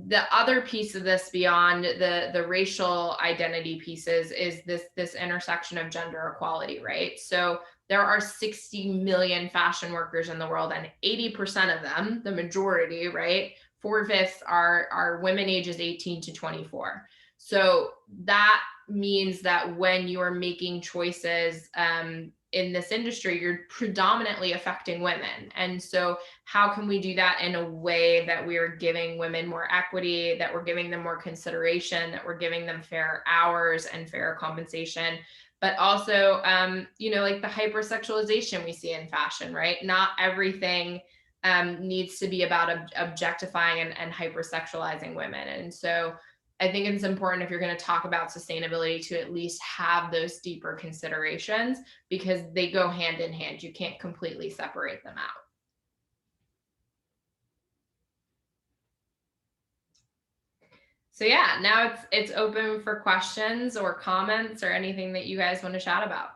The other piece of this, beyond the racial identity pieces, is this intersection of gender equality, right? So there are 60 million fashion workers in the world, and 80% of them, the majority, right, 4/5 are women ages 18 to 24. So that means that when you are making choices in this industry, you're predominantly affecting women. And so how can we do that in a way that we are giving women more equity, that we're giving them more consideration, that we're giving them fair hours and fair compensation? But also, like the hypersexualization we see in fashion, right? Not everything needs to be about objectifying and hypersexualizing women. And so I think it's important, if you're going to talk about sustainability, to at least have those deeper considerations, because they go hand in hand. You can't completely separate them out. So yeah, now it's open for questions or comments or anything that you guys want to chat about.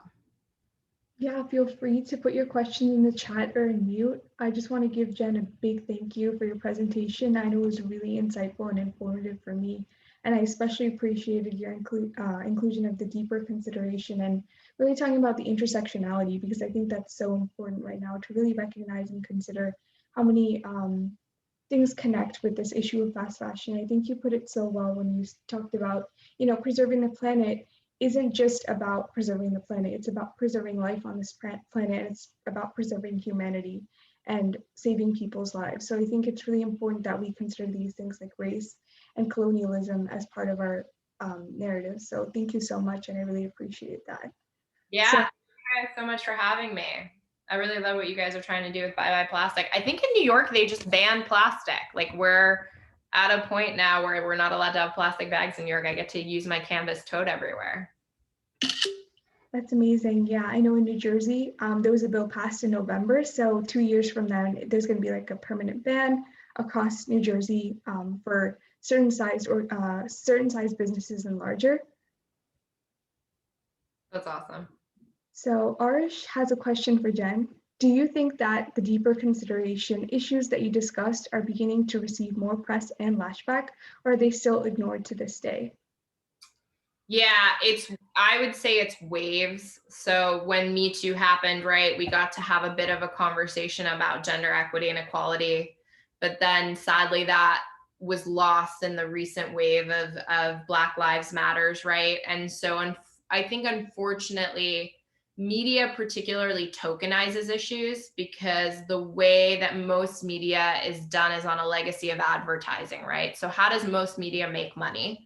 Yeah, feel free to put your questions in the chat or in mute. I just want to give Jen a big thank you for your presentation. I know it was really insightful and informative for me. And I especially appreciated your inclusion of the deeper consideration and really talking about the intersectionality, because I think that's so important right now, to really recognize and consider how many things connect with this issue of fast fashion. I think you put it so well when you talked about, preserving the planet isn't just about preserving the planet, it's about preserving life on this planet. It's about preserving humanity and saving people's lives. So I think it's really important that we consider these things like race and colonialism as part of our narrative. So thank you so much, and I really appreciate that. Yeah, So, thank you guys so much for having me. I really love what you guys are trying to do with Bye Bye Plastic. I think in New York, they just banned plastic. Like, we're at a point now where we're not allowed to have plastic bags in New York. I get to use my canvas tote everywhere. that's amazing. Yeah, I know in New Jersey, there was a bill passed in November. So 2 years from then, there's going to be like a permanent ban across New Jersey for certain size businesses and larger. That's awesome. So Arish has a question for Jen. Do you think that the deeper consideration issues that you discussed are beginning to receive more press and lashback, or are they still ignored to this day? Yeah, I would say it's waves. So when Me Too happened, right, we got to have a bit of a conversation about gender equity and equality, but then sadly that was lost in the recent wave of Black Lives Matters, right? And so I think, unfortunately, media particularly tokenizes issues, because the way that most media is done is on a legacy of advertising, right? So how does most media make money?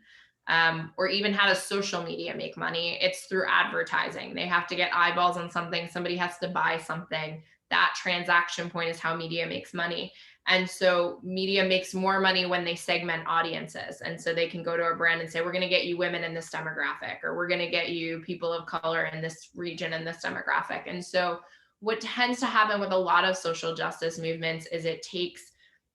Or even how does social media make money? It's through advertising. They have to get eyeballs on something. Somebody has to buy something. That transaction point is how media makes money. And so media makes more money when they segment audiences. And so they can go to a brand and say, we're going to get you women in this demographic, or we're going to get you people of color in this region and this demographic. And so what tends to happen with a lot of social justice movements is it takes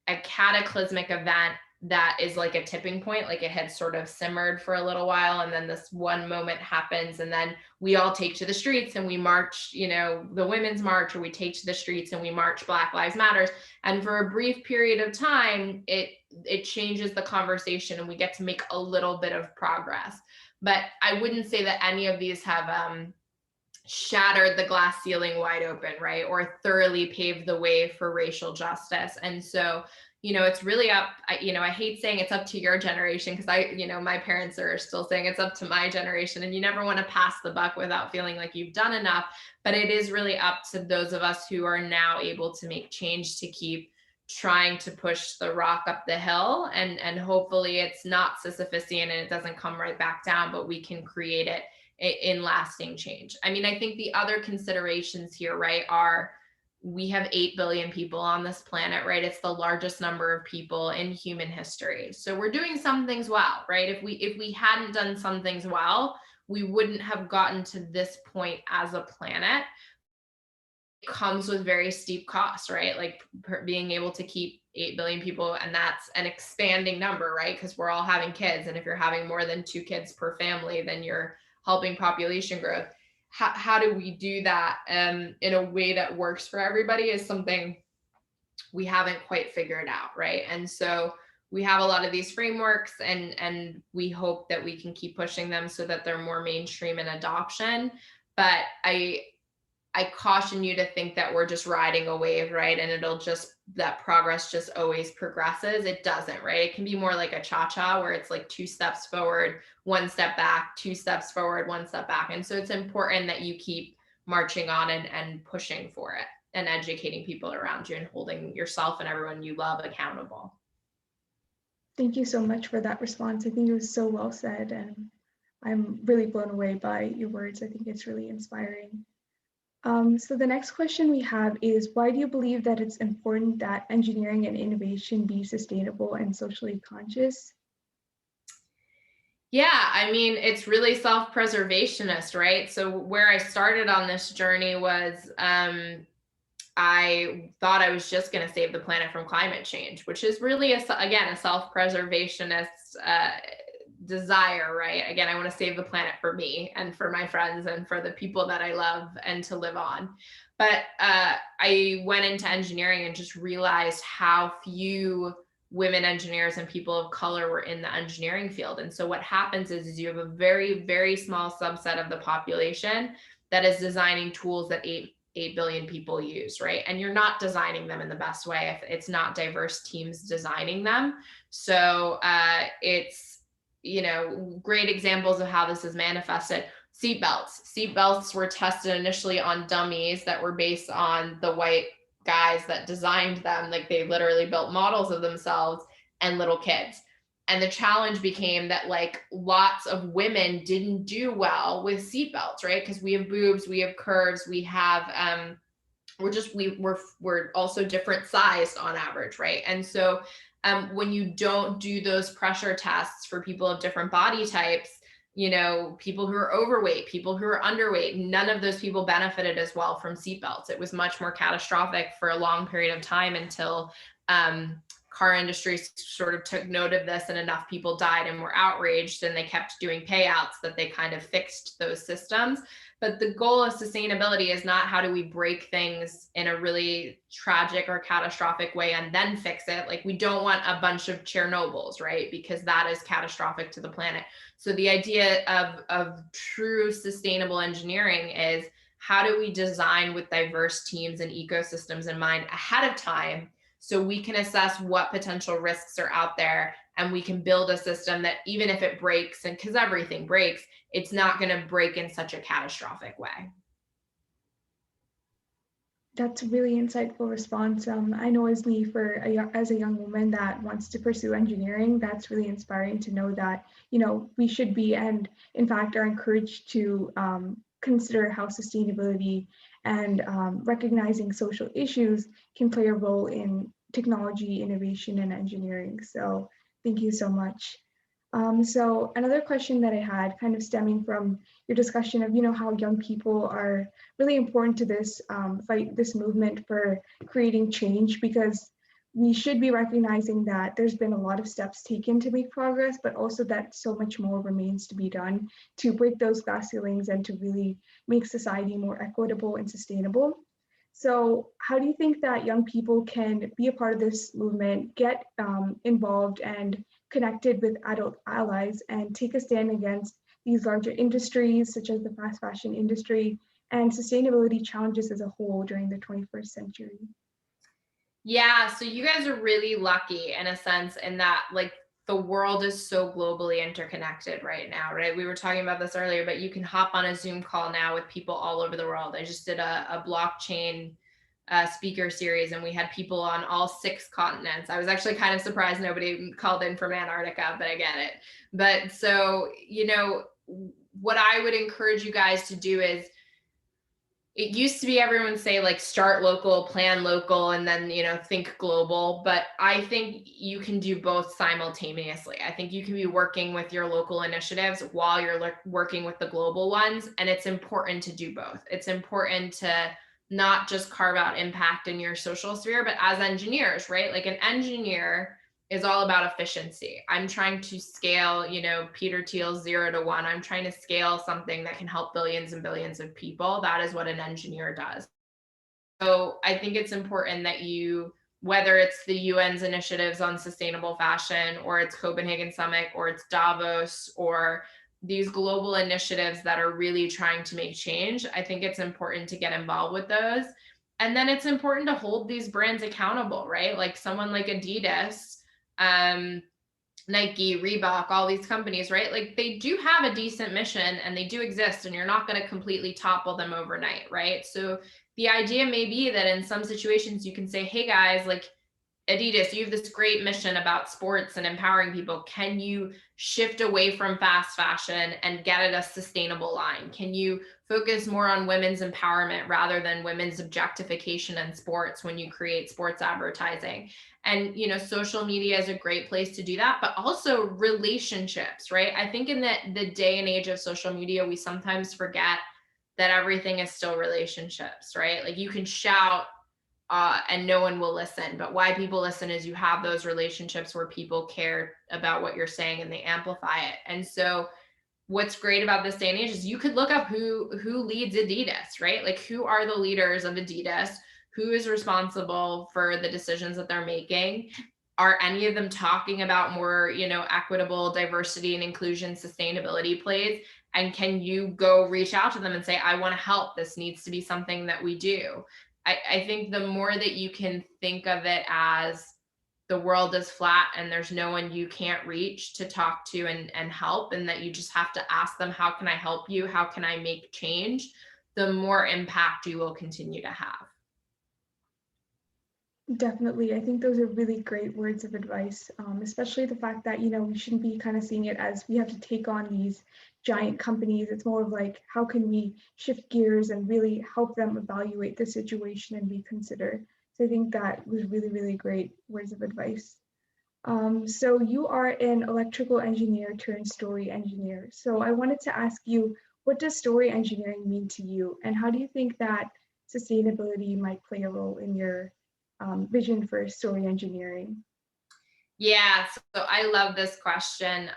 a cataclysmic event that is like a tipping point, like it had sort of simmered for a little while, and then this one moment happens, and then we all take to the streets and we march, the Women's March, or we take to the streets and we march Black Lives Matters. And for a brief period of time, it changes the conversation and we get to make a little bit of progress. But I wouldn't say that any of these have shattered the glass ceiling wide open, right? Or thoroughly paved the way for racial justice. And so it's really up, I hate saying it's up to your generation, because my parents are still saying it's up to my generation, and you never want to pass the buck without feeling like you've done enough. But it is really up to those of us who are now able to make change to keep trying to push the rock up the hill. And hopefully it's not Sisyphusian and it doesn't come right back down, but we can create it in lasting change. I mean, I think the other considerations here, right, are we have 8 billion people on this planet, right? It's the largest number of people in human history. So we're doing some things well, right? If we hadn't done some things well, we wouldn't have gotten to this point as a planet. It comes with very steep costs, right? Like being able to keep 8 billion people, and that's an expanding number, right? Because we're all having kids. And if you're having more than 2 kids per family, then you're helping population growth. How do we do that in a way that works for everybody is something we haven't quite figured out, right? And so we have a lot of these frameworks, and we hope that we can keep pushing them so that they're more mainstream in adoption. But I caution you to think that we're just riding a wave, right? And that progress just always progresses. It doesn't, right? It can be more like a cha-cha where it's like 2 steps forward, 1 step back, 2 steps forward, 1 step back. And so it's important that you keep marching on and pushing for it and educating people around you and holding yourself and everyone you love accountable. Thank you so much for that response. I think it was so well said, and I'm really blown away by your words. I think it's really inspiring. So the next question we have is, why do you believe that it's important that engineering and innovation be sustainable and socially conscious? Yeah, I mean, it's really self-preservationist, right? So where I started on this journey was I thought I was just going to save the planet from climate change, which is really, again, a self-preservationist desire, right? Again, I want to save the planet for me and for my friends and for the people that I love and to live on. But I went into engineering and just realized how few women engineers and people of color were in the engineering field. And so what happens is you have a very, very small subset of the population that is designing tools that 8 billion people use, right? And you're not designing them in the best way if it's not diverse teams designing them. So it's, great examples of how this is manifested. Seatbelts were tested initially on dummies that were based on the white guys that designed them. Like they literally built models of themselves and little kids. And the challenge became that like lots of women didn't do well with seatbelts, right? Because we have boobs, we have curves, we have we're also different sized on average, right? And so when you don't do those pressure tests for people of different body types, people who are overweight, people who are underweight, none of those people benefited as well from seatbelts. It was much more catastrophic for a long period of time until car industry sort of took note of this and enough people died and were outraged, and they kept doing payouts that they kind of fixed those systems. But the goal of sustainability is not how do we break things in a really tragic or catastrophic way and then fix it. Like we don't want a bunch of Chernobyls, right? Because that is catastrophic to the planet. So the idea of true sustainable engineering is how do we design with diverse teams and ecosystems in mind ahead of time so we can assess what potential risks are out there, and we can build a system that even if it breaks, and because everything breaks, it's not going to break in such a catastrophic way. That's a really insightful response. I know as me, as a young woman that wants to pursue engineering, that's really inspiring to know that, we should be, and in fact are encouraged to consider how sustainability and recognizing social issues can play a role in technology, innovation, and engineering. So thank you so much. So another question that I had, kind of stemming from your discussion of, how young people are really important to this fight, this movement for creating change, because we should be recognizing that there's been a lot of steps taken to make progress, but also that so much more remains to be done to break those glass ceilings and to really make society more equitable and sustainable. So how do you think that young people can be a part of this movement, get involved and connected with adult allies, and take a stand against these larger industries such as the fast fashion industry and sustainability challenges as a whole during the 21st century? Yeah, so you guys are really lucky in a sense in that like the world is so globally interconnected right now, right? We were talking about this earlier, but you can hop on a Zoom call now with people all over the world. I just did a blockchain speaker series, and we had people on all 6 continents. I was actually kind of surprised nobody called in from Antarctica, but I get it. But so, what I would encourage you guys to do is, it used to be everyone say like start local, plan local, and then, think global. But I think you can do both simultaneously. I think you can be working with your local initiatives while you're working with the global ones. And it's important to do both. It's important to not just carve out impact in your social sphere, but as engineers, right? Like an engineer is all about efficiency. I'm trying to scale, Peter Thiel's 0 to 1. I'm trying to scale something that can help billions and billions of people. That is what an engineer does. So I think it's important that you, whether it's the UN's initiatives on sustainable fashion, or it's Copenhagen Summit, or it's Davos, or these global initiatives that are really trying to make change, I think it's important to get involved with those. And then it's important to hold these brands accountable, right? Like someone like Adidas, Nike, Reebok, all these companies, right? Like they do have a decent mission and they do exist, and you're not going to completely topple them overnight, right? So the idea may be that in some situations you can say, hey guys, like Adidas, you have this great mission about sports and empowering people. Can you shift away from fast fashion and get at a sustainable line? Can you focus more on women's empowerment rather than women's objectification in sports when you create sports advertising? And, social media is a great place to do that, but also relationships, right? I think in the day and age of social media, we sometimes forget that everything is still relationships, right? Like you can shout and no one will listen. But why people listen is you have those relationships where people care about what you're saying and they amplify it. And so what's great about this day and age is you could look up who leads Adidas, right? Like who are the leaders of Adidas? Who is responsible for the decisions that they're making? Are any of them talking about more, equitable diversity and inclusion, sustainability plays? And can you go reach out to them and say, I want to help. This needs to be something that we do. I think the more that you can think of it as the world is flat and there's no one you can't reach to talk to and help, and that you just have to ask them, how can I help you? How can I make change? The more impact you will continue to have. Definitely. I think those are really great words of advice, especially the fact that, we shouldn't be kind of seeing it as we have to take on these giant companies. It's more of like, how can we shift gears and really help them evaluate the situation and reconsider? So I think that was really, really great words of advice. So you are an electrical engineer turned story engineer. So I wanted to ask you, what does story engineering mean to you? And how do you think that sustainability might play a role in your vision for story engineering? Yeah, so I love this question.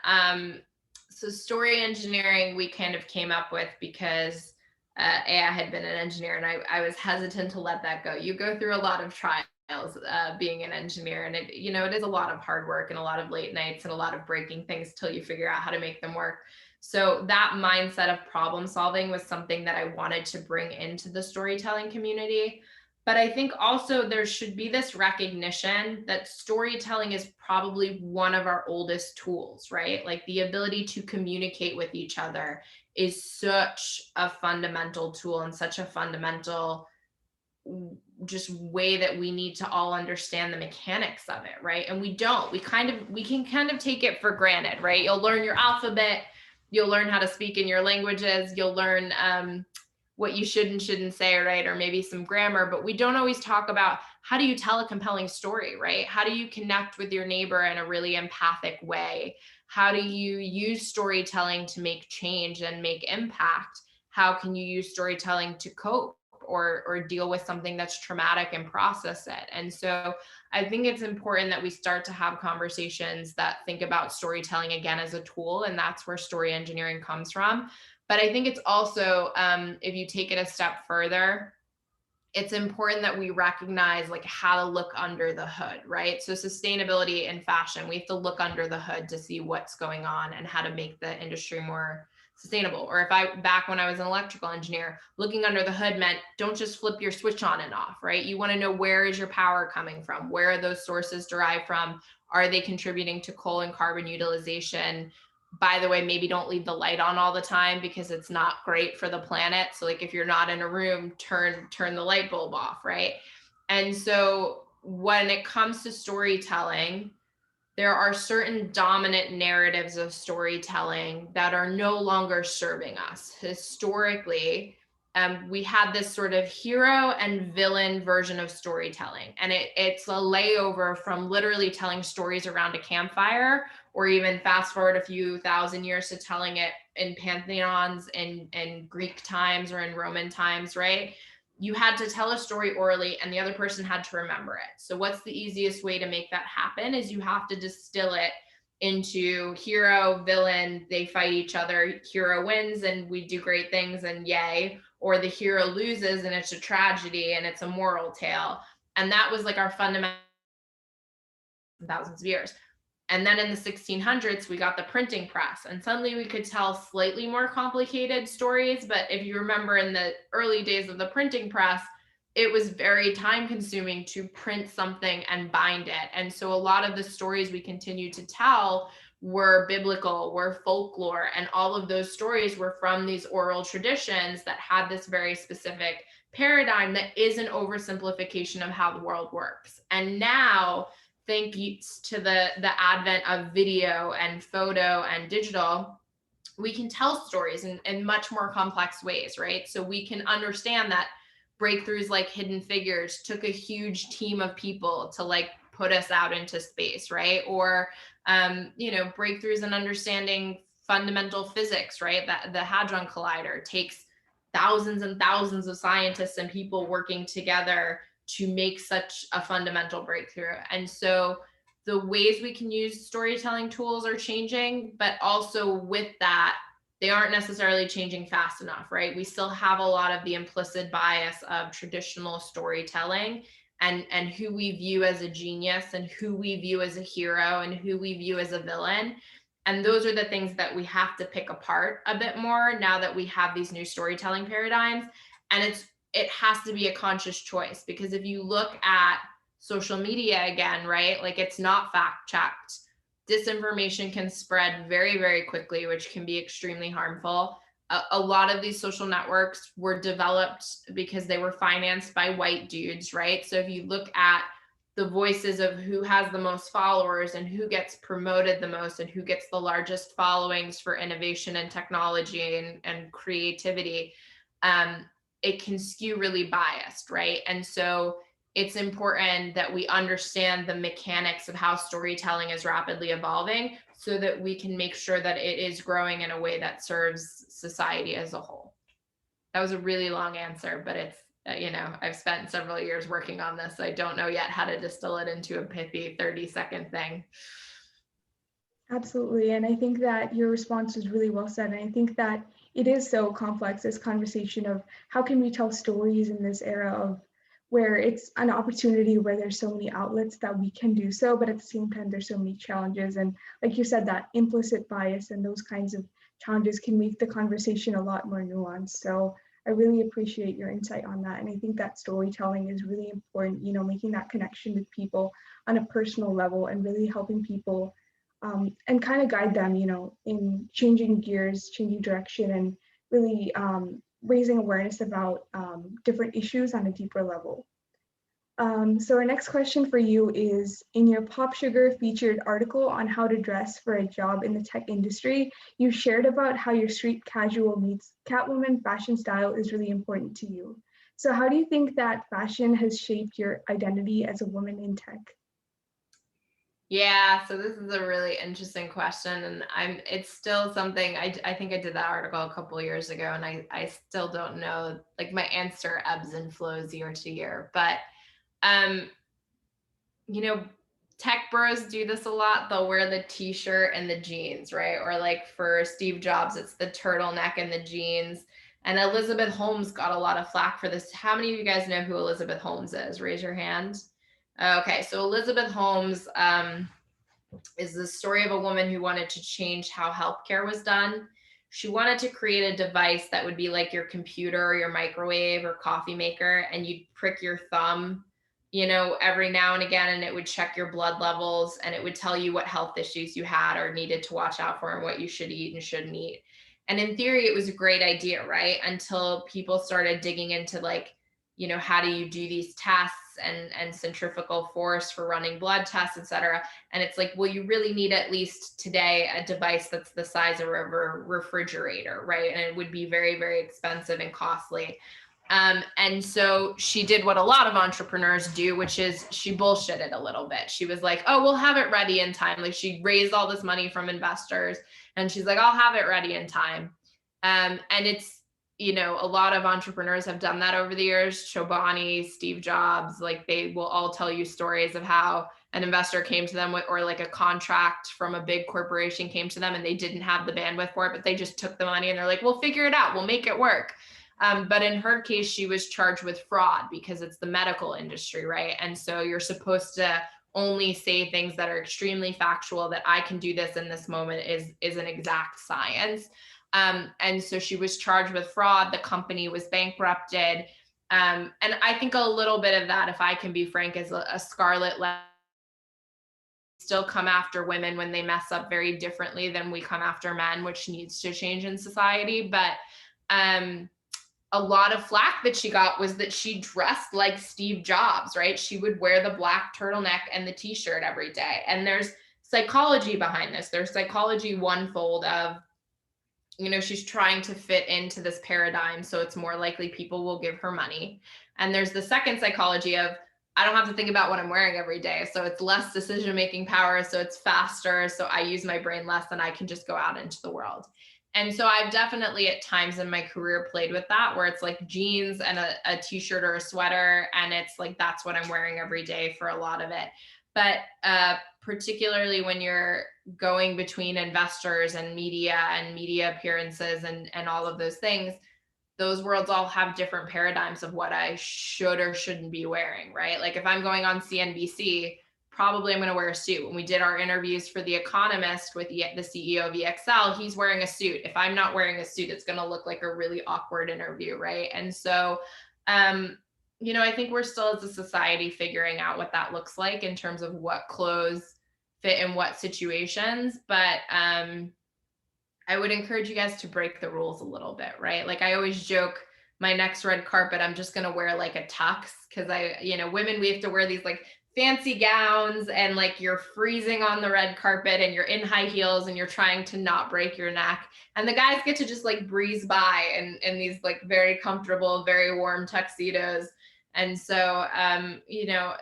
So story engineering, we kind of came up with because I had been an engineer and I was hesitant to let that go. You go through a lot of trials being an engineer, and it is a lot of hard work and a lot of late nights and a lot of breaking things till you figure out how to make them work. So that mindset of problem solving was something that I wanted to bring into the storytelling community. But I think also there should be this recognition that storytelling is probably one of our oldest tools, right? Like the ability to communicate with each other is such a fundamental tool and such a fundamental just way that we need to all understand the mechanics of it, right? And we don't. We can kind of take it for granted, right? You'll learn your alphabet, you'll learn how to speak in your languages, you'll learn what you should and shouldn't say, right? Or maybe some grammar, but we don't always talk about how do you tell a compelling story, right? How do you connect with your neighbor in a really empathic way? How do you use storytelling to make change and make impact? How can you use storytelling to cope or deal with something that's traumatic and process it? And so I think it's important that we start to have conversations that think about storytelling again as a tool, and that's where story engineering comes from. But I think it's also, if you take it a step further, it's important that we recognize like how to look under the hood, right? So sustainability in fashion, we have to look under the hood to see what's going on and how to make the industry more sustainable. Or back when I was an electrical engineer, looking under the hood meant don't just flip your switch on and off, right? You want to know, where is your power coming from? Where are those sources derived from? Are they contributing to coal and carbon utilization? By the way, maybe don't leave the light on all the time because it's not great for the planet. So like if you're not in a room, turn the light bulb off, right? And so when it comes to storytelling, there are certain dominant narratives of storytelling that are no longer serving us. Historically, we had this sort of hero and villain version of storytelling. And it's a layover from literally telling stories around a campfire, or even fast forward a few thousand years to telling it in pantheons in Greek times or in Roman times, right? You had to tell a story orally and the other person had to remember it. So what's the easiest way to make that happen is you have to distill it into hero, villain, they fight each other, hero wins and we do great things and yay, or the hero loses and it's a tragedy and it's a moral tale. And that was like our fundamental thousands of years. And then in the 1600s, we got the printing press, and suddenly we could tell slightly more complicated stories. But if you remember in the early days of the printing press, it was very time consuming to print something and bind it. And so a lot of the stories we continue to tell were biblical, were folklore, and all of those stories were from these oral traditions that had this very specific paradigm that is an oversimplification of how the world works. And now, thanks to the advent of video and photo and digital, we can tell stories in much more complex ways, right? So we can understand that breakthroughs like Hidden Figures took a huge team of people to like put us out into space, right? Or breakthroughs in understanding fundamental physics, right? That the Hadron Collider takes thousands and thousands of scientists and people working together to make such a fundamental breakthrough. And so the ways we can use storytelling tools are changing, but also with that, they aren't necessarily changing fast enough, right? We still have a lot of the implicit bias of traditional storytelling and who we view as a genius and who we view as a hero and who we view as a villain. And those are the things that we have to pick apart a bit more now that we have these new storytelling paradigms. And it has to be a conscious choice, because if you look at social media again, right, like it's not fact checked. Disinformation can spread very, very quickly, which can be extremely harmful. A lot of these social networks were developed because they were financed by white dudes, right? So if you look at the voices of who has the most followers and who gets promoted the most and who gets the largest followings for innovation and technology and creativity, it can skew really biased, right? And so it's important that we understand the mechanics of how storytelling is rapidly evolving so that we can make sure that it is growing in a way that serves society as a whole. That was a really long answer, but it's, I've spent several years working on this. So I don't know yet how to distill it into a pithy 30-second thing. Absolutely. And I think that your response was really well said. And I think that it is so complex, this conversation of how can we tell stories in this era of where it's an opportunity where there's so many outlets that we can do so, but at the same time, there's so many challenges. And like you said, that implicit bias and those kinds of challenges can make the conversation a lot more nuanced. So I really appreciate your insight on that. And I think that storytelling is really important, making that connection with people on a personal level and really helping people and kind of guide them, in changing gears, changing direction, and really raising awareness about different issues on a deeper level. So our next question for you is, in your Pop Sugar featured article on how to dress for a job in the tech industry, you shared about how your street casual meets Catwoman fashion style is really important to you. So how do you think that fashion has shaped your identity as a woman in tech? Yeah, so this is a really interesting question, and it's still something I think I did that article a couple of years ago, and I still don't know, like my answer ebbs and flows year to year. But um, tech bros do this a lot. They'll wear the t-shirt and the jeans, right? Or like for Steve Jobs, it's the turtleneck and the jeans. And Elizabeth Holmes got a lot of flack for this. How many of you guys know who Elizabeth Holmes is? Raise your hand. Okay, so Elizabeth Holmes is the story of a woman who wanted to change how healthcare was done. She wanted to create a device that would be like your computer or your microwave or coffee maker, and you'd prick your thumb, every now and again, and it would check your blood levels and it would tell you what health issues you had or needed to watch out for and what you should eat and shouldn't eat. And in theory, it was a great idea, right? Until people started digging into like, how do you do these tests and centrifugal force for running blood tests, et cetera. And it's like, well, you really need at least today a device that's the size of a refrigerator, right? And it would be very, very expensive and costly. And so she did what a lot of entrepreneurs do, which is she bullshitted a little bit. She was like, oh, we'll have it ready in time. Like she raised all this money from investors and she's like, I'll have it ready in time. And it's, you know, a lot of entrepreneurs have done that over the years. Chobani, Steve Jobs, like they will all tell you stories of how an investor came to them with, or like a contract from a big corporation came to them and they didn't have the bandwidth for it, but they just took the money and they're like, we'll figure it out. We'll make it work. But in her case, she was charged with fraud because it's the medical industry, right? And so you're supposed to only say things that are extremely factual, that I can do this in this moment is an exact science. And so she was charged with fraud. The company was bankrupted. And I think a little bit of that, if I can be frank, is a scarlet letter. Still come after women when they mess up very differently than we come after men, which needs to change in society. But a lot of flack that she got was that she dressed like Steve Jobs, right? She would wear the black turtleneck and the t-shirt every day. And there's psychology behind this. There's psychology onefold of, you know, she's trying to fit into this paradigm, so it's more likely people will give her money. And there's the second psychology of, I don't have to think about what I'm wearing every day, so it's less decision-making power, so it's faster, so I use my brain less and I can just go out into the world. And so I've definitely at times in my career played with that, where it's like jeans and a t-shirt or a sweater, and it's like that's what I'm wearing every day for a lot of it. But particularly when you're going between investors and media appearances and all of those things, those worlds all have different paradigms of what I should or shouldn't be wearing, right? Like if I'm going on CNBC, probably I'm going to wear a suit. When we did our interviews for The Economist with the CEO of EXL, he's wearing a suit. If I'm not wearing a suit, it's going to look like a really awkward interview, right? And so, you know, I think we're still as a society figuring out what that looks like in terms of what clothes fit in what situations. But I would encourage you guys to break the rules a little bit, right? Like I always joke, my next red carpet, I'm just going to wear like a tux because you know, women, we have to wear these like fancy gowns and like you're freezing on the red carpet and you're in high heels and you're trying to not break your neck. And the guys get to just like breeze by in these like very comfortable, very warm tuxedos. And so, you know,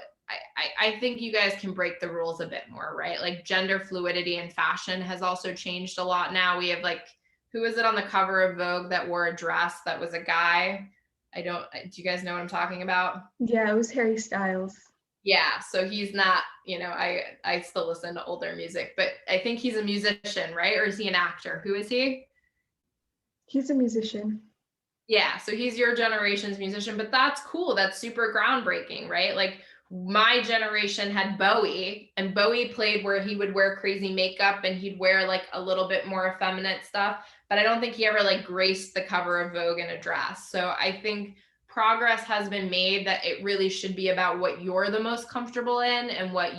I think you guys can break the rules a bit more, right? Like gender fluidity in fashion has also changed a lot now. We have like, who was it on the cover of Vogue that wore a dress that was a guy? Do you guys know what I'm talking about? Yeah, it was Harry Styles. Yeah, so he's not, you know, I still listen to older music, but I think he's a musician, right? Or is he an actor? Who is he? He's a musician. Yeah, so he's your generation's musician, but that's cool. That's super groundbreaking, right? Like my generation had Bowie, and Bowie played where he would wear crazy makeup and he'd wear like a little bit more effeminate stuff, but I don't think he ever like graced the cover of Vogue in a dress. So I think progress has been made that it really should be about what you're the most comfortable in and what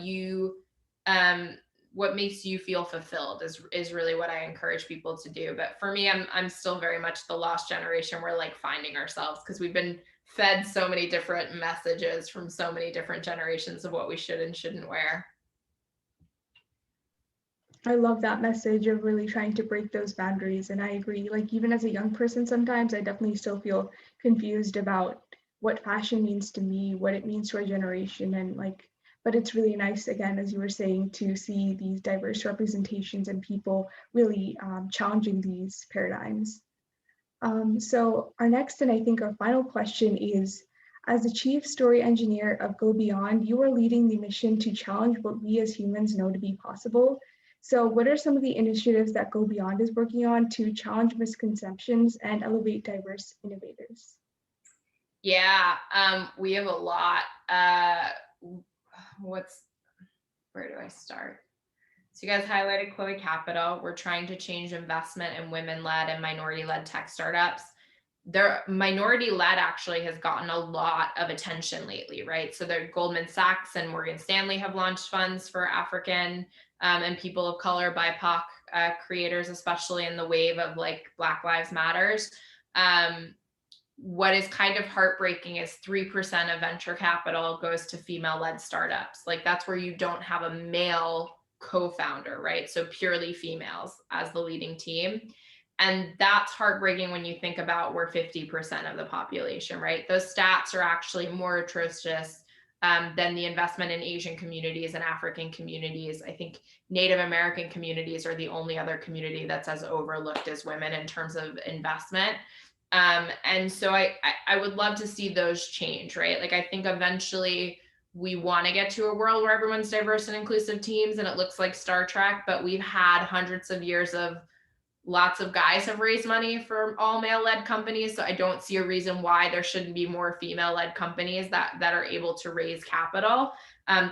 makes you feel fulfilled is really what I encourage people to do. But for me, I'm still very much the lost generation. We're like finding ourselves because we've been fed so many different messages from so many different generations of what we should and shouldn't wear. I love that message of really trying to break those boundaries. And I agree, like even as a young person, sometimes I definitely still feel confused about what fashion means to me, what it means to our generation. And like, but it's really nice, again, as you were saying, to see these diverse representations and people really challenging these paradigms. So our next and I think our final question is, as the chief story engineer of Go Beyond, you are leading the mission to challenge what we as humans know to be possible. So what are some of the initiatives that Go Beyond is working on to challenge misconceptions and elevate diverse innovators? Yeah, we have a lot. Where do I start? So you guys highlighted Chloe Capital. We're trying to change investment in women-led and minority-led tech startups. Their minority-led actually has gotten a lot of attention lately, right? So Goldman Sachs and Morgan Stanley have launched funds for African and people of color, BIPOC creators, especially in the wave of like Black Lives Matters. what is kind of heartbreaking is 3% of venture capital goes to female-led startups. Like that's where you don't have a male co-founder, right? So purely females as the leading team. And that's heartbreaking when you think about we're 50% of the population, right? Those stats are actually more atrocious than the investment in Asian communities and African communities. I think Native American communities are the only other community that's as overlooked as women in terms of investment. And so I would love to see those change, right? Like I think eventually we want to get to a world where everyone's diverse and inclusive teams and it looks like Star Trek, but we've had hundreds of years of lots of guys have raised money for all male-led companies. So I don't see a reason why there shouldn't be more female-led companies that are able to raise capital.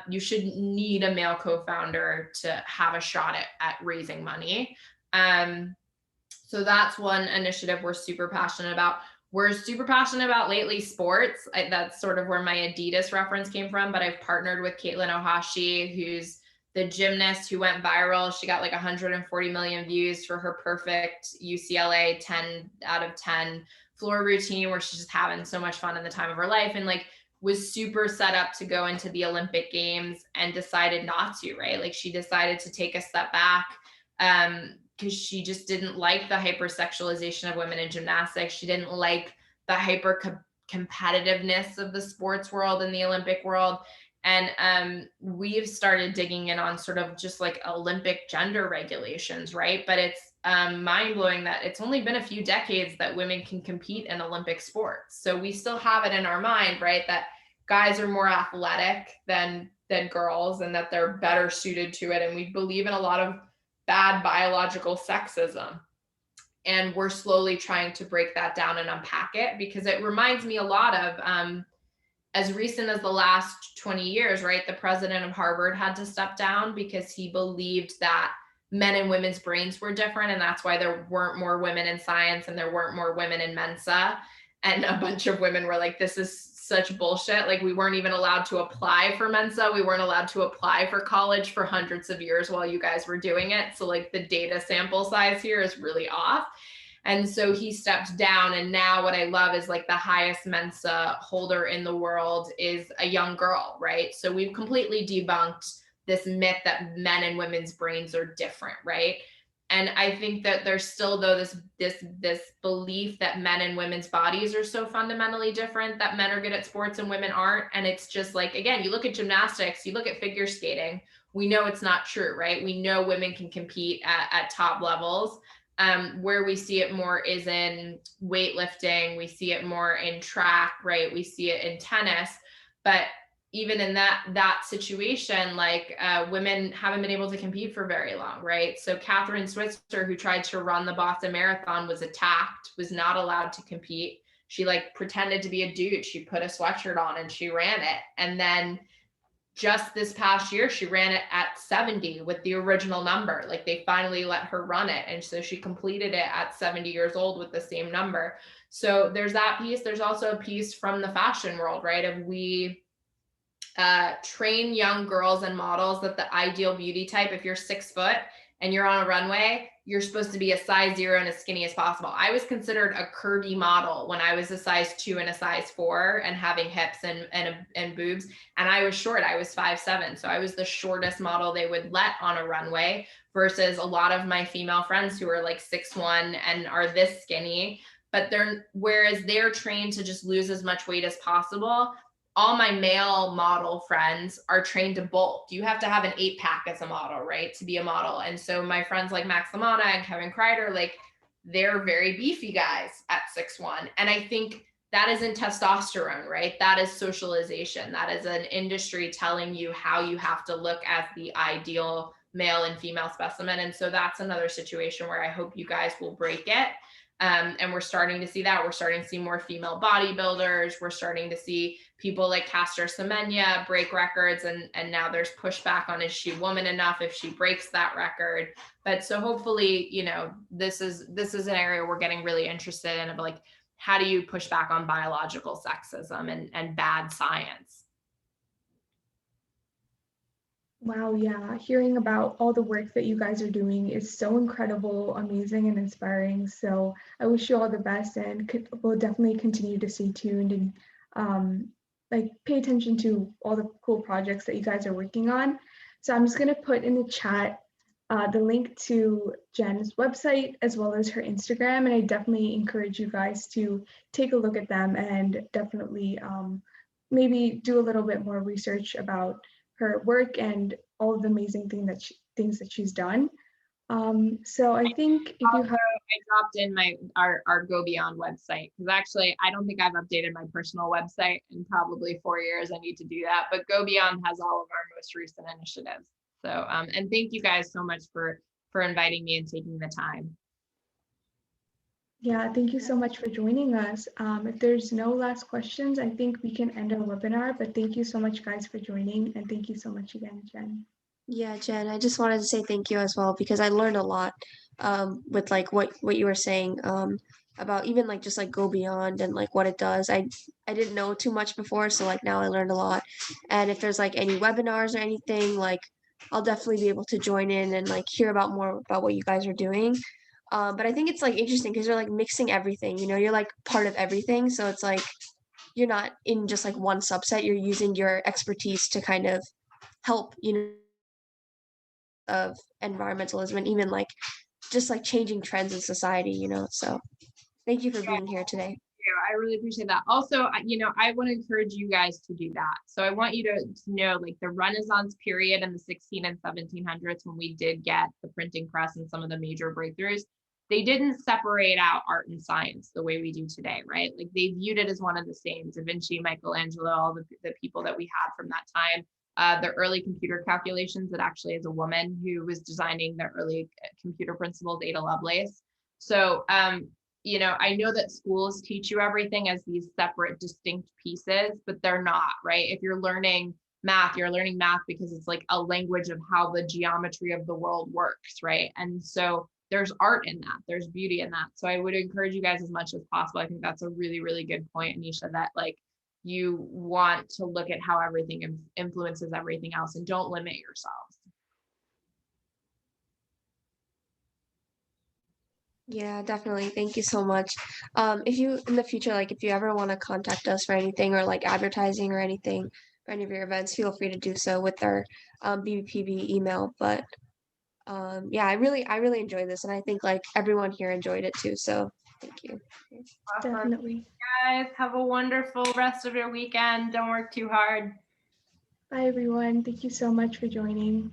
You shouldn't need a male co-founder to have a shot at raising money. So that's one initiative we're super passionate about. We're super passionate about lately sports. That's sort of where my Adidas reference came from, but I've partnered with Caitlin Ohashi, who's the gymnast who went viral. She got like 140 million views for her perfect UCLA 10 out of 10 floor routine where she's just having so much fun in the time of her life and like was super set up to go into the Olympic Games and decided not to, right? Like she decided to take a step back because she just didn't like the hypersexualization of women in gymnastics. She didn't like the hyper competitiveness of the sports world and the Olympic world. And we've started digging in on sort of just like Olympic gender regulations, right? But it's mind blowing that it's only been a few decades that women can compete in Olympic sports. So we still have it in our mind, right? That guys are more athletic than girls and that they're better suited to it. And we believe in a lot of bad biological sexism. And we're slowly trying to break that down and unpack it because it reminds me a lot of as recent as the last 20 years, right? The president of Harvard had to step down because he believed that men and women's brains were different. And that's why there weren't more women in science and there weren't more women in Mensa. And a bunch of women were like, this is such bullshit. Like we weren't even allowed to apply for Mensa. We weren't allowed to apply for college for hundreds of years while you guys were doing it. So like the data sample size here is really off. And so he stepped down. And now what I love is like the highest Mensa holder in the world is a young girl, right? So we've completely debunked this myth that men and women's brains are different, right? And I think that there's still though this belief that men and women's bodies are so fundamentally different that men are good at sports and women aren't. And it's just like, again, you look at gymnastics, you look at figure skating, we know it's not true, right? We know women can compete at top levels. Where we see it more is in weightlifting. We see it more in track, right? We see it in tennis, but even in that situation, like women haven't been able to compete for very long, right? So Catherine Switzer, who tried to run the Boston Marathon, was attacked, was not allowed to compete. She like pretended to be a dude. She put a sweatshirt on and she ran it. And then just this past year, she ran it at 70 with the original number. Like they finally let her run it. And so she completed it at 70 years old with the same number. So there's that piece. There's also a piece from the fashion world, right? Of we train young girls and models that the ideal beauty type, if you're 6 foot and you're on a runway, you're supposed to be a size 0 and as skinny as possible. I was considered a curvy model when I was a size 2 and a size 4 and having hips and boobs. And I was short, I was 5'7". So I was the shortest model they would let on a runway versus a lot of my female friends who are like 6'1" and are this skinny, but whereas they're trained to just lose as much weight as possible, all my male model friends are trained to bulk. You have to have an 8-pack as a model, right? To be a model. And so my friends like Max Lamana and Kevin Kreider, like they're very beefy guys at 6'1". And I think that isn't testosterone, right? That is socialization. That is an industry telling you how you have to look as the ideal male and female specimen. And so that's another situation where I hope you guys will break it. And we're starting to see that. We're starting to see more female bodybuilders. We're starting to see people like Caster Semenya break records. And now there's pushback on, is she woman enough if she breaks that record? But so hopefully, you know, this is an area we're getting really interested in, of like, how do you push back on biological sexism and bad science? Wow, yeah. Hearing about all the work that you guys are doing is so incredible, amazing, and inspiring. So I wish you all the best, and we'll definitely continue to stay tuned and like pay attention to all the cool projects that you guys are working on. So I'm just gonna put in the chat the link to Jen's website as well as her Instagram, and I definitely encourage you guys to take a look at them and definitely maybe do a little bit more research about her work and all of the amazing things that she's done. So I think if you have, I dropped in our Go Beyond website because actually I don't think I've updated my personal website in probably 4 years. I need to do that. But Go Beyond has all of our most recent initiatives. So and thank you guys so much for inviting me and taking the time. yeah, thank you so much for joining us. If there's no last questions, I think we can end our webinar, but thank you so much guys for joining, and thank you so much again, Jen. Yeah, Jen, I just wanted to say thank you as well because I learned a lot with like what you were saying about even like just like Go Beyond and like what it does. I didn't know too much before, so like now I learned a lot. And if there's like any webinars or anything, like I'll definitely be able to join in and like hear about more about what you guys are doing. But I think it's like interesting because you're like mixing everything, you know, you're like part of everything. So it's like you're not in just like one subset, you're using your expertise to kind of help, you know, of environmentalism and even like just like changing trends in society, you know. So thank you for being here today. I really appreciate that. Also, you know, I want to encourage you guys to do that. So I want you to know like the Renaissance period in the 16 and 1700s when we did get the printing press and some of the major breakthroughs, they didn't separate out art and science the way we do today, right? Like they viewed it as one of the same. Da Vinci, Michelangelo, all the people that we had from that time. The early computer calculations, that actually is a woman who was designing the early computer principles, Ada Lovelace. So you know, I know that schools teach you everything as these separate, distinct pieces, but they're not, right? If you're learning math, you're learning math because it's like a language of how the geometry of the world works, right? And so there's art in that, there's beauty in that. So I would encourage you guys as much as possible. I think that's a really, really good point, Anisha, that like you want to look at how everything influences everything else and don't limit yourselves. Yeah, definitely. Thank you so much. If you in the future, like if you ever want to contact us for anything or like advertising or anything for any of your events, feel free to do so with our BBPB email. But yeah, I really enjoyed this, and I think like everyone here enjoyed it too. So thank you. Awesome. Definitely. Guys, have a wonderful rest of your weekend. Don't work too hard. Bye everyone. Thank you so much for joining.